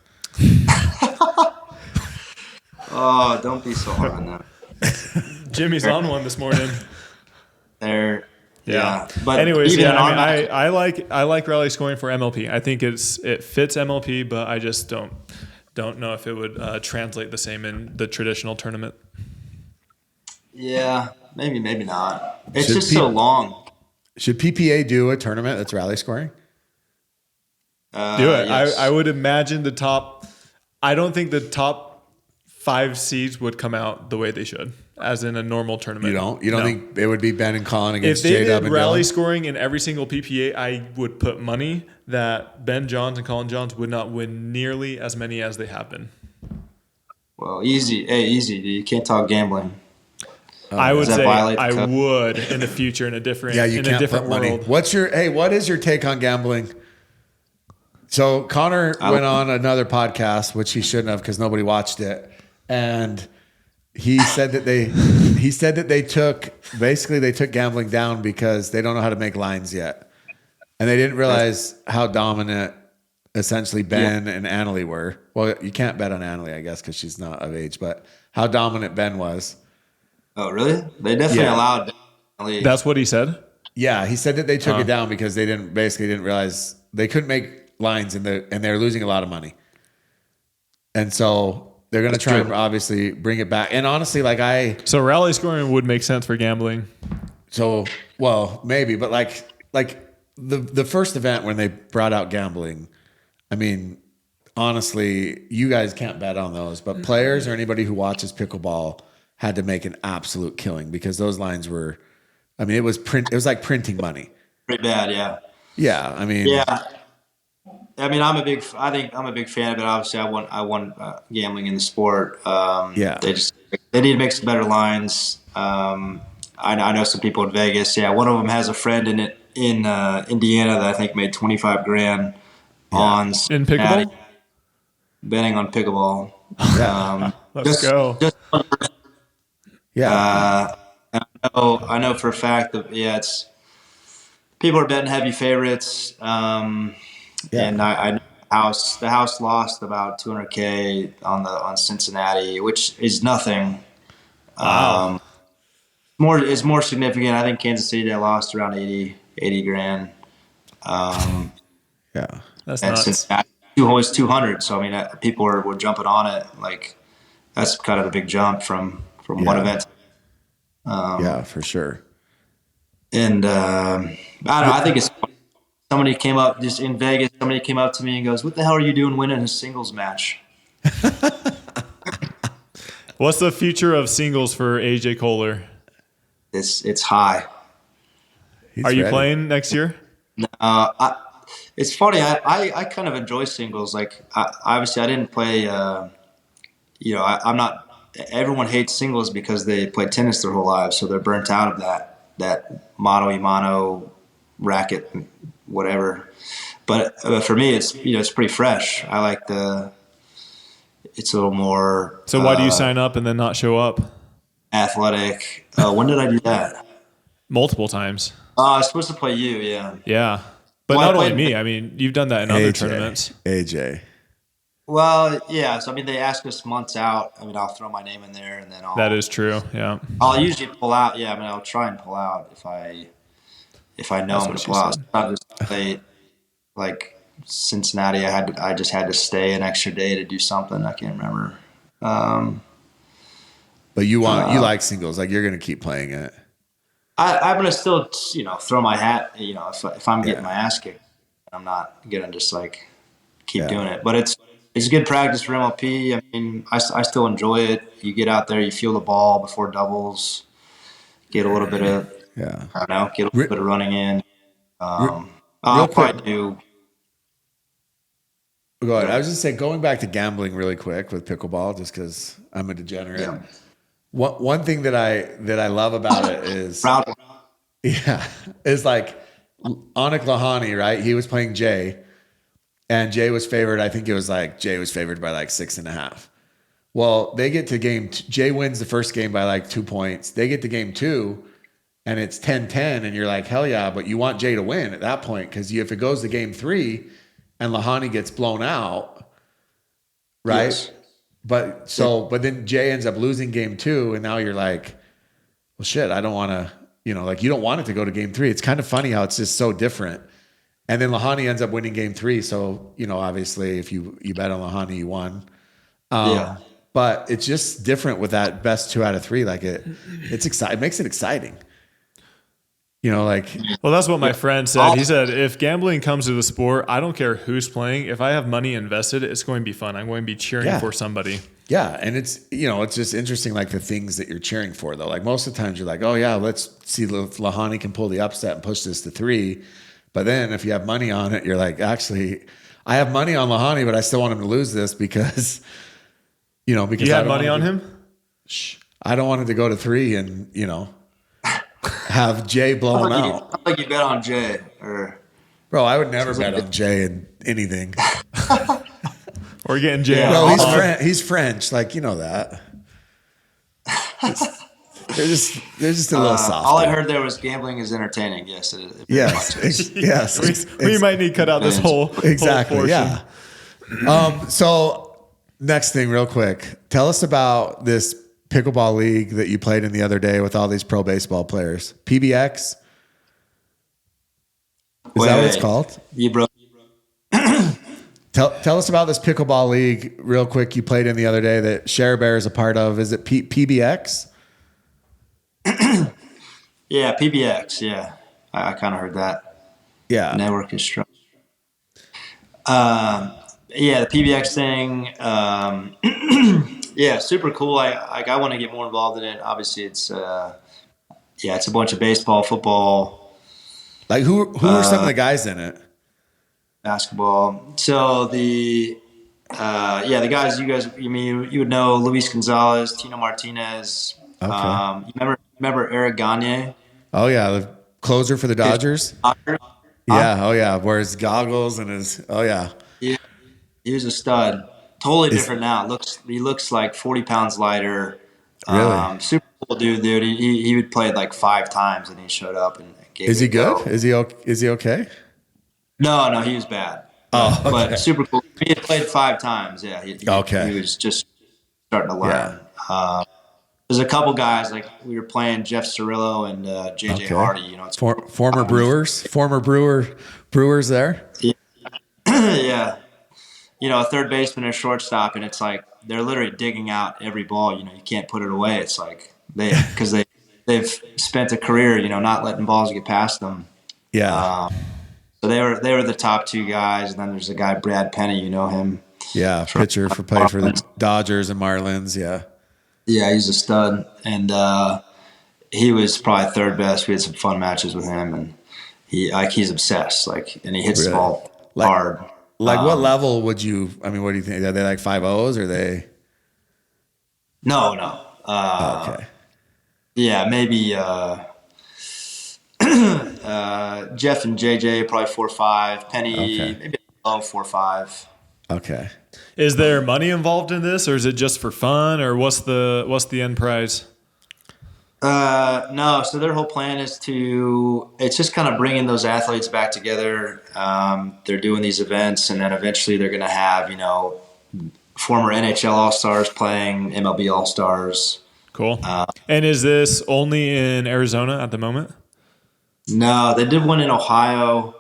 Oh, don't be so hard on them. Jimmy's on one this morning. They're yeah. But anyways, even in our I match, I like rally scoring for MLP. I think it fits MLP, but I just don't know if it would translate the same in the traditional tournament. yeah, maybe not. It's just so long. Should PPA do a tournament that's rally scoring? Do it. Yes. I would imagine the top. I don't think the top 5 seeds would come out the way they should, as in a normal tournament. You don't think it would be Ben and Colin against If they J-Dub did and rally Dylan? scoring in every single PPA, I would put money that Ben Johns and Colin Johns would not win nearly as many as they have been. Well, easy. Hey, easy. Dude. You can't talk gambling. I would Does that say violate the I code? would in the future in a different Yeah, you in can't a different put money. world. What is your take on gambling? So Connor went on another podcast, which he shouldn't have because nobody watched it, and he said that they took gambling down because they don't know how to make lines yet, and they didn't realize how dominant essentially Ben and Annalie were. Well, you can't bet on Annalie, I guess, because she's not of age, but how dominant Ben was. Oh, really? They definitely allowed. That's what he said. Yeah, he said that they took it down because they didn't realize they couldn't make lines and they're losing a lot of money. And so they're going to try and obviously bring it back. And honestly, So rally scoring would make sense for gambling. Well, maybe, but like the first event when they brought out gambling, I mean, honestly, you guys can't bet on those, but players or anybody who watches pickleball had to make an absolute killing because those lines were, I mean, it was like printing money. Pretty bad, yeah. Yeah, I mean, Yeah. I mean, I think I'm a big fan of it. Obviously, I won gambling in the sport. They need to make some better lines. I know some people in Vegas. Yeah, one of them has a friend in Indiana that I think made $25,000 on In pickleball? betting on pickleball. Let's go. I know for a fact that it's people are betting heavy favorites. And I know the house lost about $200K on Cincinnati, which is nothing. Wow. Is more significant. I think Kansas City, they lost around 80 grand. That's And nuts. Cincinnati was 200. So I mean, people were jumping on it. Like that's kind of a big jump from one event. Yeah, for sure. And I don't know. I think it's funny. Somebody came up just in Vegas. Somebody came up to me and goes, "What the hell are you doing winning a singles match?" What's the future of singles for AJ Koller? It's high. He's you ready. playing next year? It's funny. I kind of enjoy singles. Like obviously, I didn't play. I'm not. Everyone hates singles because they play tennis their whole lives, so they're burnt out of that mano racket, whatever. But for me, it's pretty fresh. I like it's a little more. So why do you sign up and then not show up? Athletic. When did I do that? Multiple times. I was supposed to play you, yeah. Yeah. But Well, I not only played- me. I mean, you've done that in other tournaments. AJ. Well, yeah. So I mean, they ask us months out. I mean, I'll throw my name in there, and then That is true. Yeah. I'll usually pull out. Yeah, I mean, I'll try and pull out if I know I'm going to pull out. said. Not just play like Cincinnati. I just had to stay an extra day to do something. I can't remember. But you like singles, like you're going to keep playing it. I'm going to still, throw my hat. If I'm getting my ass kicked, I'm not going to just like keep doing it. But it's good practice for MLP. I mean, I still enjoy it. You get out there, you feel the ball before doubles. get a little bit of, Yeah. I don't know, get a little bit of running in. Real I'll quick. probably do. Go ahead. I was just saying, going back to gambling really quick with pickleball, just because I'm a degenerate. Yeah. One thing that I love about it is, Round. yeah, is like Anik Lahani, right? He was playing Jay, and Jay was favored. I think it was like Jay was favored by like 6.5. Well, they get to Jay wins the first game by like 2 points. They get to game 2, and it's 10-10, and you're like, hell yeah, but you want Jay to win at that point, because if it goes to game 3 and Lahani gets blown out, right? Yes. But then Jay ends up losing game 2, and now you're like, well, shit, I don't want to, like, you don't want it to go to game 3. It's kind of funny how it's just so different. And then Lahani ends up winning game 3. So, obviously if you bet on Lahani, you won. Yeah. But it's just different with that best 2 out of 3. Like it's exciting. It makes it exciting. Like. Well, that's what my friend said. He said, if gambling comes to the sport, I don't care who's playing. If I have money invested, it's going to be fun. I'm going to be cheering for somebody. Yeah. And it's just interesting, like the things that you're cheering for, though. Like most of the times you're like, oh, yeah, let's see if Lahani can pull the upset and push this to 3. But then if you have money on it, you're like, actually, I have money on Lahani, but I still want him to lose this because, because you had money on him? I don't want it to go to 3 and, have Jay blow him out. I think you bet on Jay. Bro, I would never bet on Jay in anything. Or getting Jay. Yeah. No, he's French. Like, that. They're just a little soft. All I heard there was gambling is entertaining. Yes. Yes. We might need to cut out this whole Exactly. Whole Yeah. So next thing, real quick, tell us about this pickleball league that you played in the other day with all these pro baseball players. PBX. Is that what it's called? You broke. Tell us about this pickleball league real quick you played in the other day that Share Bear is a part of. Is it PBX? Yeah, PBX. Yeah, I kind of heard that. Yeah, network is strong. Yeah, the PBX thing. Yeah, super cool. I want to get more involved in it. Obviously, it's it's a bunch of baseball, football. Like who are some of the guys in it? Basketball. So the guys you would know Luis Gonzalez, Tino Martinez. Okay. You remember Eric Gagne? Oh yeah, the closer for the Dodgers. Yeah. Oh yeah, wears goggles and his. Oh yeah. Yeah, he was a stud. Totally different now. He looks like 40 pounds lighter. Really? Super cool dude. He would play like 5 times and he showed up and gave Is he good? Go. Is he okay? No, he was bad. Oh, okay. But super cool. He had played 5 times. Yeah. He was just starting to learn. Yeah. There's a couple guys like we were playing Jeff Cirillo and JJ Hardy. It's former Brewers there. Yeah. A third baseman and shortstop, and it's like they're literally digging out every ball. You can't put it away. It's like they've spent a career, not letting balls get past them. Yeah. So they were the top 2 guys, and then there's a guy Brad Penny. You know him? Yeah, pitcher played for the Dodgers and Marlins. Yeah. Yeah, he's a stud, and he was probably third best. We had some fun matches with him, and he's obsessed. And he hits the ball hard. What level would you? I mean, what do you think? Are they like 5-0s or are they? No. Okay. Yeah, maybe Jeff and JJ probably 4-5. Penny maybe 4-5. Okay. Is there money involved in this, or is it just for fun, or what's the end prize? No. So their whole plan is it's just kind of bringing those athletes back together. They're doing these events, and then eventually they're going to have, former NHL All-Stars playing MLB All-Stars. Cool. And is this only in Arizona at the moment? No, they did one in Ohio.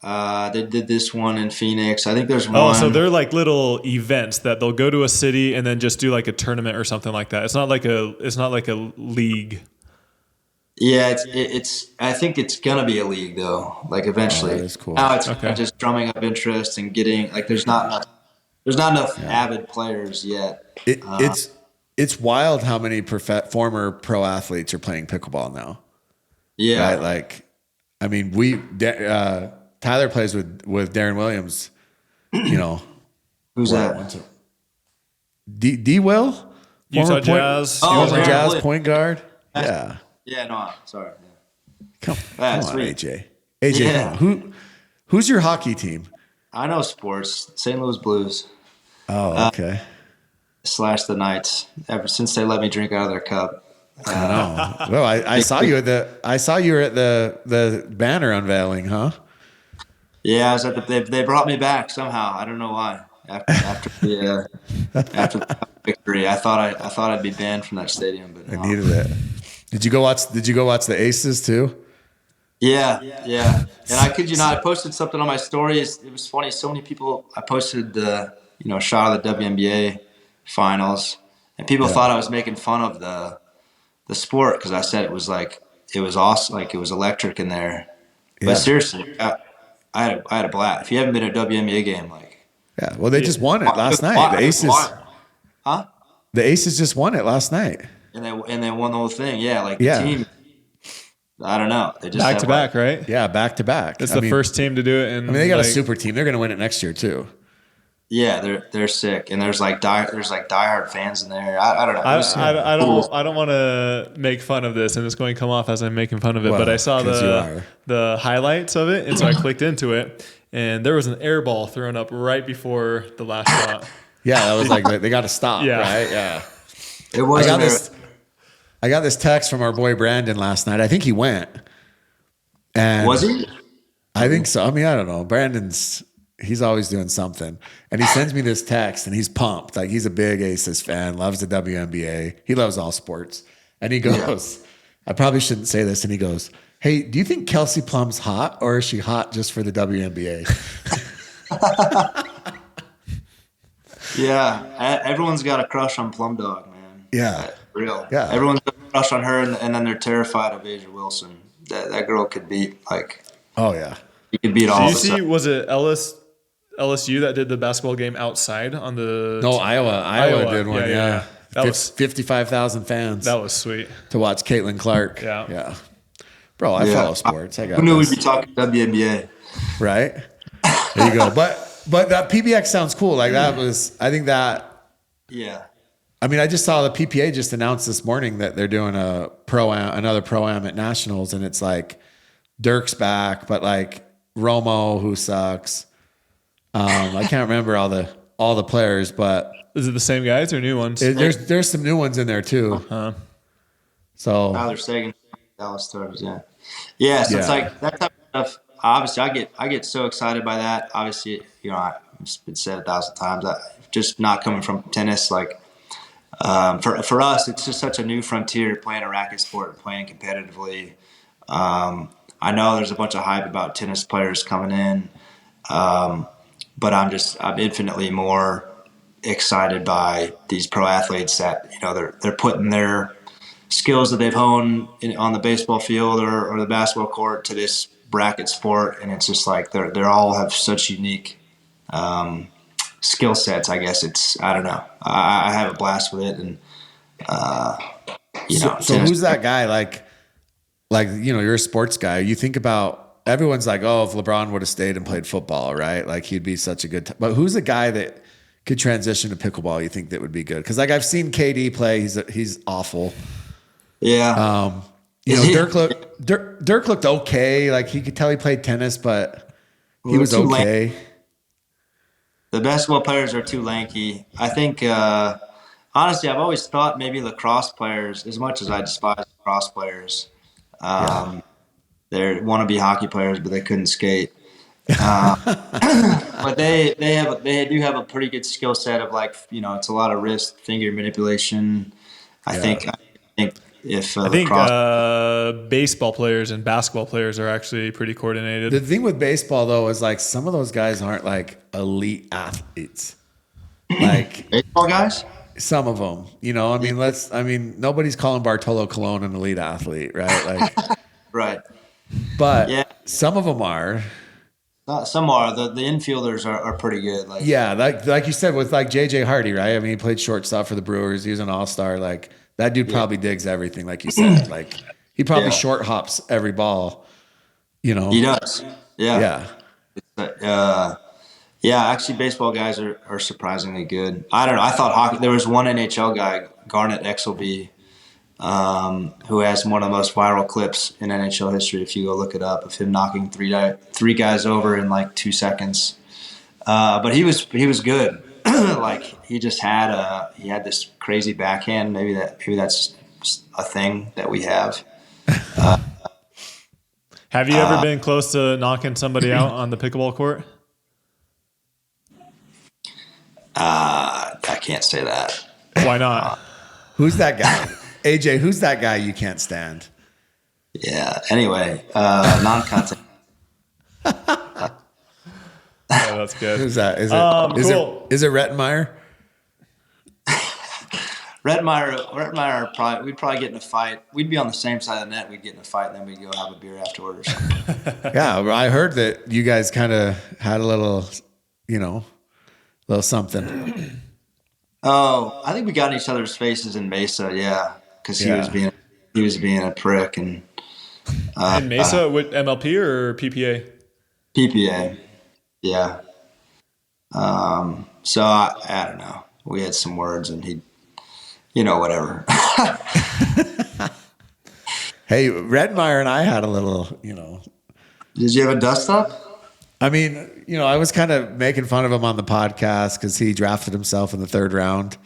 They did this one in Phoenix. I think there's one. Oh, so they're like little events that they'll go to a city and then just do like a tournament or something like that. It's not like a league. Yeah, I think it's gonna be a league though. Like eventually. Oh, that is cool. Now it's just drumming up interest and getting there's not enough avid players yet. it's wild how many former pro athletes are playing pickleball now. Yeah. Right? Like, I mean, Tyler plays with Darren Williams, you know. Who's that? D Will? Utah Jazz. Utah Jazz point guard. Yeah. Yeah, no, sorry. Yeah. Come on, sweet. AJ. Yeah. Come on. Who's your hockey team? I know sports. St. Louis Blues. Oh, okay. / the Knights. Ever since they let me drink out of their cup. I know. Well, I saw you at the banner unveiling, huh? Yeah, I was at they brought me back somehow. I don't know why. After the victory, I thought I'd be banned from that stadium, but no. I needed it. Did you go watch the Aces too? Yeah. And I kid you not, I posted something on my stories. It was funny. So many people. I posted the shot of the WNBA finals, and people thought I was making fun of the sport because I said it was awesome, like it was electric in there. Yeah. But seriously, I had a blast. If you haven't been to a WNBA game, yeah, well, they just won it last night. The Aces, huh? The Aces just won it last night, and they won the whole thing. Yeah, the team. I don't know. They just back to back, right? Yeah, back to back. It's the first team to do it. And they got a super team. They're going to win it next year too. Yeah, they're sick, and there's diehard fans in there. I don't know. I don't want to make fun of this, and it's going to come off as I'm making fun of it. But I saw the highlights of it, and so I clicked into it, and there was an air ball thrown up right before the last shot. Yeah, that was like they got to stop. Yeah. Right. Yeah. It was. I got this text from our boy Brandon last night. I think he went. And was he? I think so. I mean, I don't know. He's always doing something. And he sends me this text and he's pumped. Like he's a big Aces fan, loves the WNBA. He loves all sports. And he goes, I probably shouldn't say this. And he goes, hey, do you think Kelsey Plum's hot or is she hot just for the WNBA? Yeah. Everyone's got a crush on Plum Dog, man. Yeah. Real. Yeah. Everyone's got a crush on her and then they're terrified of Asia Wilson. That girl could beat oh yeah. You could beat all. Did you see? Was it LSU that did the basketball game outside on the? No, Iowa did one. Yeah. That was 55,000 fans. That was sweat to watch Caitlin Clark. Yeah. Bro, I follow sports. I got. Who knew we'd be talking WNBA? Right. There you go. But that PBX sounds cool. Like that was. I think that. Yeah. I mean, I just saw the PPA just announced this morning that they're doing another pro-am at Nationals, and it's like Dirk's back, but like Romo, who sucks. I can't remember all the players, but is it the same guys or new ones? There's some new ones in there too. So Tyler Sagan, Dallas Stars, yeah. So it's like that type of stuff. Obviously, I get so excited by that. Obviously, it's been said 1,000 times. Just not coming from tennis, for us, it's just such a new frontier playing a racket sport and playing competitively. I know there's a bunch of hype about tennis players coming in, but I'm infinitely more excited by these pro athletes that they're putting their skills that they've honed on the baseball field or the basketball court to this bracket sport, and it's just like they're all have such unique skill sets. I guess I don't know. I have a blast with it, and So who's that guy? Like you're a sports guy. You think about everyone's like, oh, if LeBron would have stayed and played football, right? Like he'd be such a good. But who's a guy that could transition to pickleball? You think that would be good? Because I've seen KD play. He's awful. Yeah. Dirk looked okay. Like he could tell he played tennis, but he was okay. The basketball players are too lanky. I think, honestly, I've always thought maybe lacrosse players, as much as I despise lacrosse players, they want to be hockey players, but they couldn't skate. But they do have a pretty good skill set of it's a lot of wrist finger manipulation. I think baseball players and basketball players are actually pretty coordinated. The thing with baseball though is like some of those guys aren't like elite athletes. Like baseball guys? Some of them, nobody's calling Bartolo Colon an elite athlete, right? Like right. But some of them are. Some are the infielders are pretty good. Like Yeah, like you said with like JJ Hardy, right? I mean, he played shortstop for the Brewers. He was an all-star. Like that dude probably digs everything, like you said. Like he probably short hops every ball, you know. he does. Yeah. Yeah. Yeah, actually, baseball guys are surprisingly good. I don't know. I thought hockey. There was one NHL guy, Garnet Exelby, who has one of the most viral clips in NHL history. If you go look it up, of him knocking three guys over in like 2 seconds. But he was good. Like he just had this crazy backhand. Maybe that's a thing that we have. Have you ever been close to knocking somebody out on the pickleball court? I can't say that. Why not? Who's that guy? AJ, who's that guy you can't stand? Yeah. Anyway, non-contact. Oh, that's good. Who's that? Cool. Is it Rettenmeyer? Rettenmeyer, we'd probably get in a fight. We'd be on the same side of the net. We'd get in a fight, and then we'd go have a beer afterward or something. Yeah, I heard that you guys kind of had a little, little something. Oh, I think we got in each other's faces in Mesa, yeah, because he was being a prick and. In Mesa with MLP or PPA? PPA, yeah. So I don't know. We had some words, and he, whatever. Hey, Redmeyer and I had a little, Did you have a dust up? I mean, I was kind of making fun of him on the podcast because he drafted himself in the 3rd round.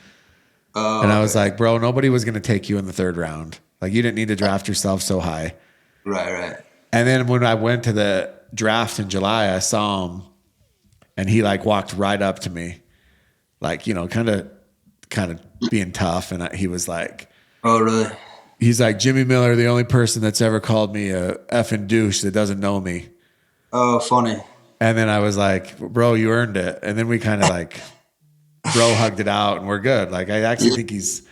Oh, and I was like, bro, nobody was going to take you in the 3rd round. Like, you didn't need to draft yourself so high. Right. And then when I went to the draft in July, I saw him and he like walked right up to me, like, kind of being tough. And he was like, oh, really? He's like, Jimmy Miller, the only person that's ever called me a effing douche that doesn't know me. Oh, funny. And then I was like, bro, you earned it. And then we kind of like bro hugged it out and we're good. Like, I actually think think he's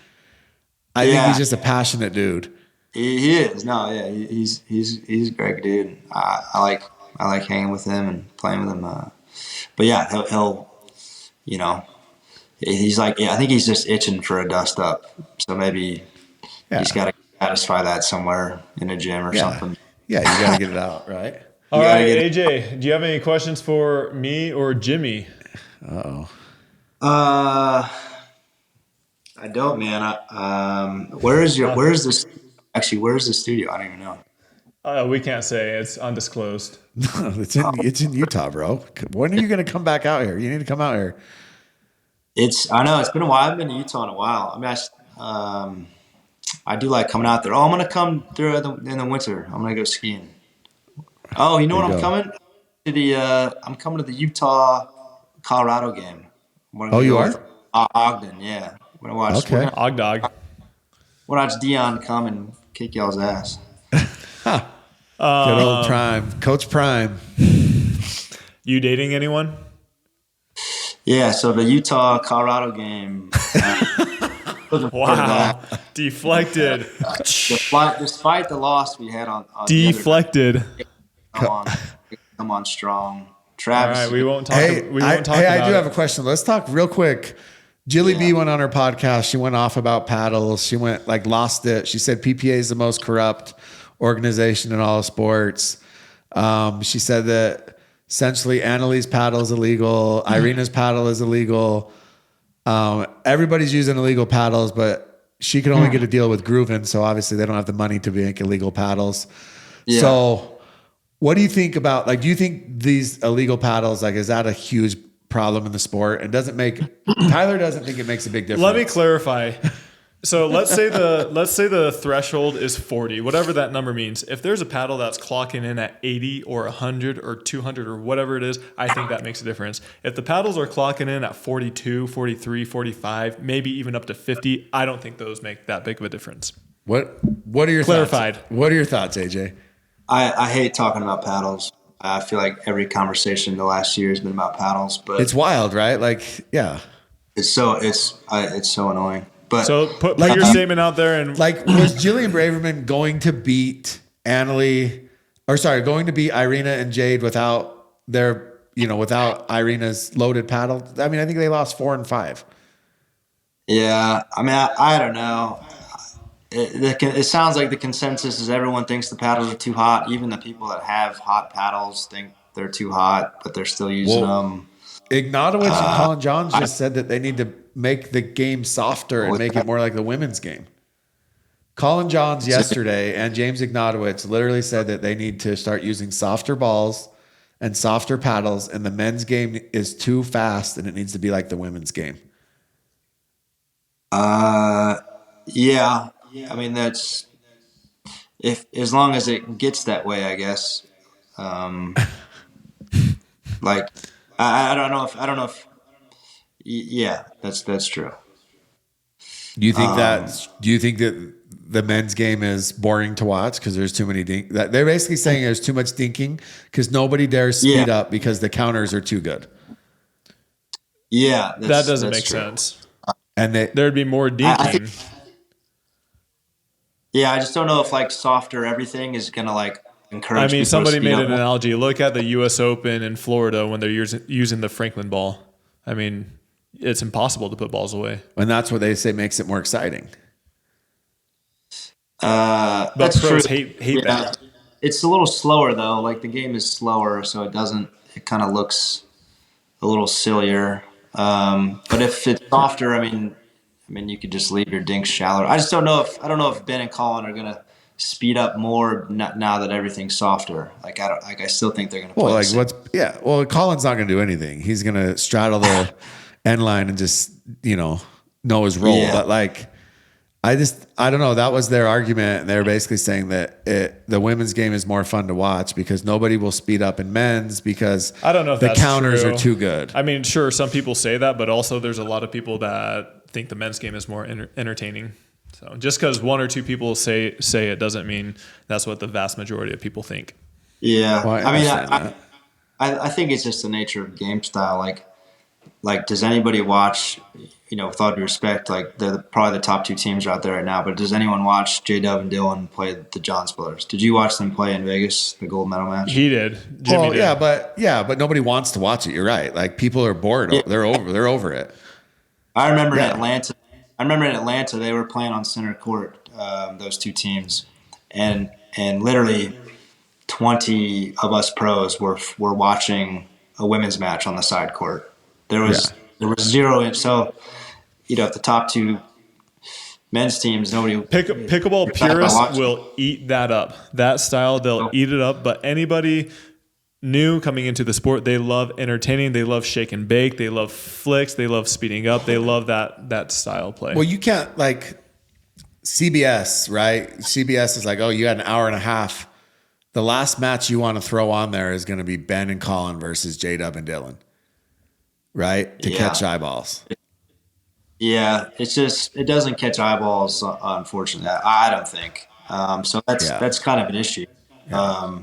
just a passionate dude. He is. No, yeah, he's a great dude. I like hanging with him and playing with him. But yeah, he'll he's like, I think he's just itching for a dust up. So maybe he's got to satisfy that somewhere in a gym or something. Yeah, you got to get it out, right? All right, AJ, do you have any questions for me or Jimmy? Uh-oh. I don't, man. Where's this? Actually, where's the studio? I don't even know. We can't say. It's undisclosed. No, it's in Utah, bro. When are you going to come back out here? You need to come out here. I know it's been a while. I've been to Utah in a while. I mean, I do like coming out there. Oh, I'm gonna come through in the winter. I'm gonna go skiing. Oh, you know what? I'm coming to the Utah Colorado game. Oh, you are? Ogden, yeah. We're gonna watch. Okay. Ogdog. We'll watch Dion come and kick y'all's ass. Good old Prime, Coach Prime. You dating anyone? Yeah. So the Utah Colorado game. Wow. Deflected. Despite the loss we had on deflected. Come on strong. Travis. All right, we won't talk Hey, about I do have a question. Let's talk real quick. Jilly B went on her podcast. She went off about paddles. She went lost it. She said PPA is the most corrupt organization in all of sports. She said that essentially Annalie's paddle is illegal. Irina's paddle is illegal. Everybody's using illegal paddles, but she can only get a deal with Grooven. So obviously they don't have the money to make illegal paddles. Yeah. So what do you think about, do you think these illegal paddles, is that a huge problem in the sport? And Tyler doesn't think it makes a big difference. Let me clarify. So let's say the threshold is 40, whatever that number means. If there's a paddle that's clocking in at 80 or 100 or 200 or whatever it is, I think that makes a difference. If the paddles are clocking in at 42, 43, 45, maybe even up to 50, I don't think those make that big of a difference. What are your clarified? Thoughts? What are your thoughts, AJ? I hate talking about paddles. I feel like every conversation the last year has been about paddles, but it's wild, right? Yeah, it's so annoying. But so put your statement out there and was Jillian Braverman going to beat Irina and Jade without they're, without Irina's loaded paddle. I mean, I think they lost 4 and 5. Yeah. I mean, I don't know. It sounds like the consensus is everyone thinks the paddles are too hot. Even the people that have hot paddles think they're too hot, but they're still using them. Ignatowicz and Colin Johns just said that they need to make the game softer and make it more like the women's game. Colin Johns yesterday and James Ignatowicz literally said that they need to start using softer balls and softer paddles, and the men's game is too fast and it needs to be like the women's game. Yeah. I mean, that's as long as it gets that way, I guess. Like, I don't know if, yeah, that's true. Do you think that the men's game is boring to watch because there's too many they're basically saying there's too much dinking because nobody dares speed up because the counters are too good. Yeah, that doesn't make sense. And there'd be more dinking. I just don't know if like softer everything is gonna like encourage. I mean, somebody made an more. analogy. Look at the U.S. Open in Florida when they're using the Franklin ball. I mean, it's impossible to put balls away. And that's what they say makes it more exciting. But that's pros true. hate that. It's a little slower though. Like the game is slower, so it kind of looks a little sillier. But if it's softer, I mean, you could just leave your dinks shallower. I don't know if Ben and Colin are gonna speed up more now that everything's softer. I still think they're gonna play. Well, Colin's not gonna do anything. He's gonna straddle the end line and just know his role. Yeah. But I don't know. That was their argument. They're basically saying that the women's game is more fun to watch because nobody will speed up in men's because I don't know if the that's counters true. are too good. I mean, sure, some people say that, but also there's a lot of people that think the men's game is more entertaining. So just because one or two people say it doesn't mean that's what the vast majority of people think. Yeah, Well, I think it's just the nature of game style. Like, does anybody watch? With all due respect, like they're probably the top 2 teams out there right now. But does anyone watch J-Dub and Dylan play the Johns brothers? Did you watch them play in Vegas, the gold medal match? He did. Jimmy did. but nobody wants to watch it. You're right. Like people are bored. Yeah. They're over it. I remember in Atlanta, they were playing on center court. Those 2 teams, and literally 20 of us pros were watching a women's match on the side court. There was 0. So, if the top 2 men's teams, nobody pickleball purists will eat that up. That style, they'll eat it up. But anybody new coming into the sport, they love entertaining. They love shake and bake. They love flicks. They love speeding up. They love that style play. Well, you can't CBS, right? CBS is like, oh, you had an hour and a half. The last match you want to throw on there is going to be Ben and Colin versus J-Dub and Dylan, right? To catch eyeballs. Yeah, it doesn't catch eyeballs, unfortunately. I don't think. So that's kind of an issue. Yeah.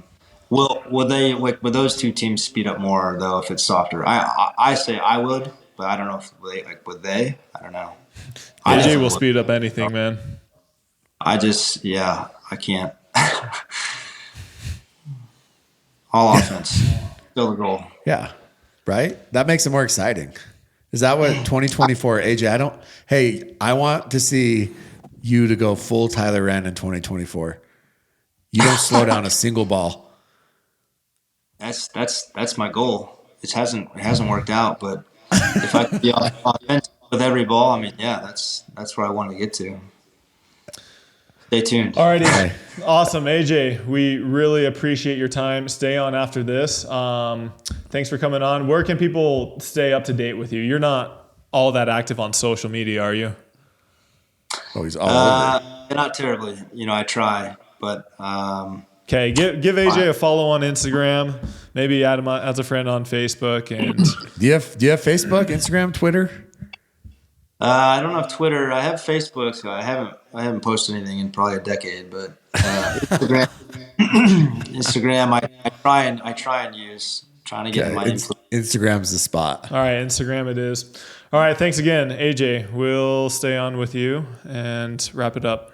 Will those 2 teams speed up more though if it's softer? I say I would, but I don't know if would they? I don't know. AJ will speed up anything, man. I can't. All offense, still the goal. Yeah, right. That makes it more exciting. Is that what 2024, AJ? I want to see you to go full Tyler Wren in 2024. You don't slow down a single ball. That's my goal. It hasn't worked out, but if I could be offensive with every ball, that's where I want to get to. Stay tuned. All righty. Awesome. AJ, we really appreciate your time. Stay on after this. Thanks for coming on. Where can people stay up to date with you? You're not all that active on social media, are you? Oh, he's all over. Not terribly. I try, but okay. Give AJ a follow on Instagram. Maybe add him as a friend on Facebook. And do you have Facebook, Instagram, Twitter? I don't have Twitter. I have Facebook. So I haven't posted anything in probably a decade. But Instagram, I try and use. Trying to get my influence. Instagram's the spot. All right, Instagram it is. All right, thanks again, AJ. We'll stay on with you and wrap it up.